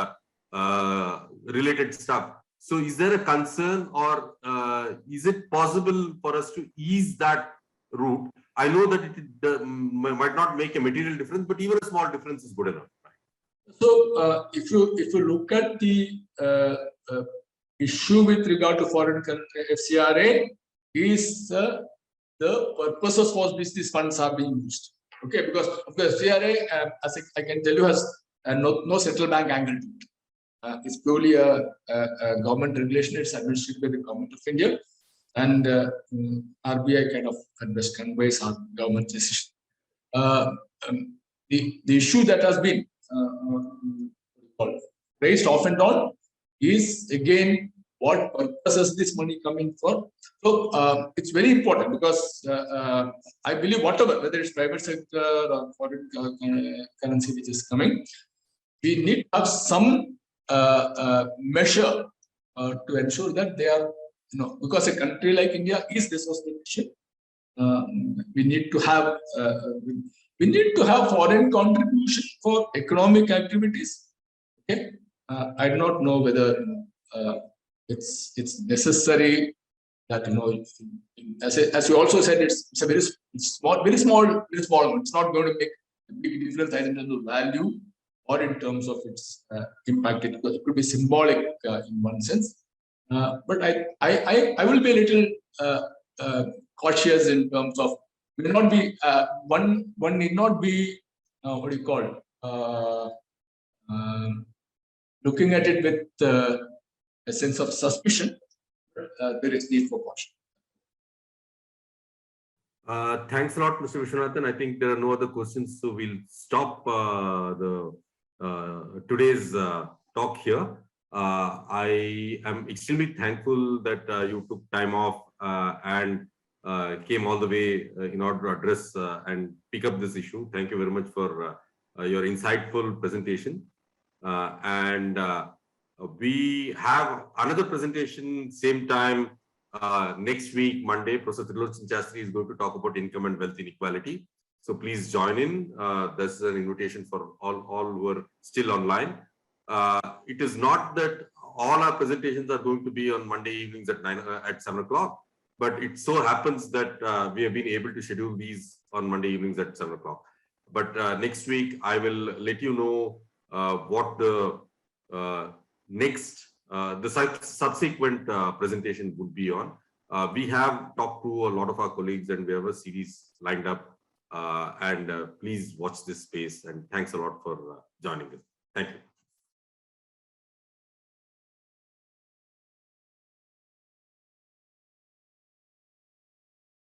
related stuff. So, is there a concern, or is it possible for us to ease that route? I know that it might not make a material difference, but even a small difference is good enough. So, if you look at the issue with regard to foreign FCRA, is the purposes for which these funds are being used. Okay, because of the FCRA, as I can tell you, has no central bank angle to it. It's purely a government regulation. It's administered by the government of India, and RBI kind of conveys our government decision. The issue that has been raised off and on is again what purpose is this money coming for? So it's very important because I believe whatever, whether it's private sector or foreign currency which is coming, we need to have some measure to ensure that they are, because a country like India is resource efficient. We need to have we need to have foreign contribution for economic activities. Okay, I do not know whether it's necessary that as you also said, it's a very small, very small. It's not going to make a big difference either in terms of value or in terms of its impact. It could be symbolic in one sense, but I will be a little cautious in terms of will not be one need not be what do you call looking at it with a sense of suspicion. There is need for caution. Thanks a lot, Mr. Vishwanthan. I think there are no other questions, so we'll stop today's talk here. I am extremely thankful that you took time off and came all the way in order to address and pick up this issue. Thank you very much for your insightful presentation. We have another presentation same time next week, Monday. Professor Trilochan Shastri is going to talk about income and wealth inequality. So please join in. This is an invitation for all who are still online. It is not that all our presentations are going to be on Monday evenings at 7 o'clock, but it so happens that we have been able to schedule these on Monday evenings at 7 o'clock. But next week, I will let you know what the subsequent presentation would be on. We have talked to a lot of our colleagues and we have a series lined up. Please watch this space, and thanks a lot for joining us. Thank you.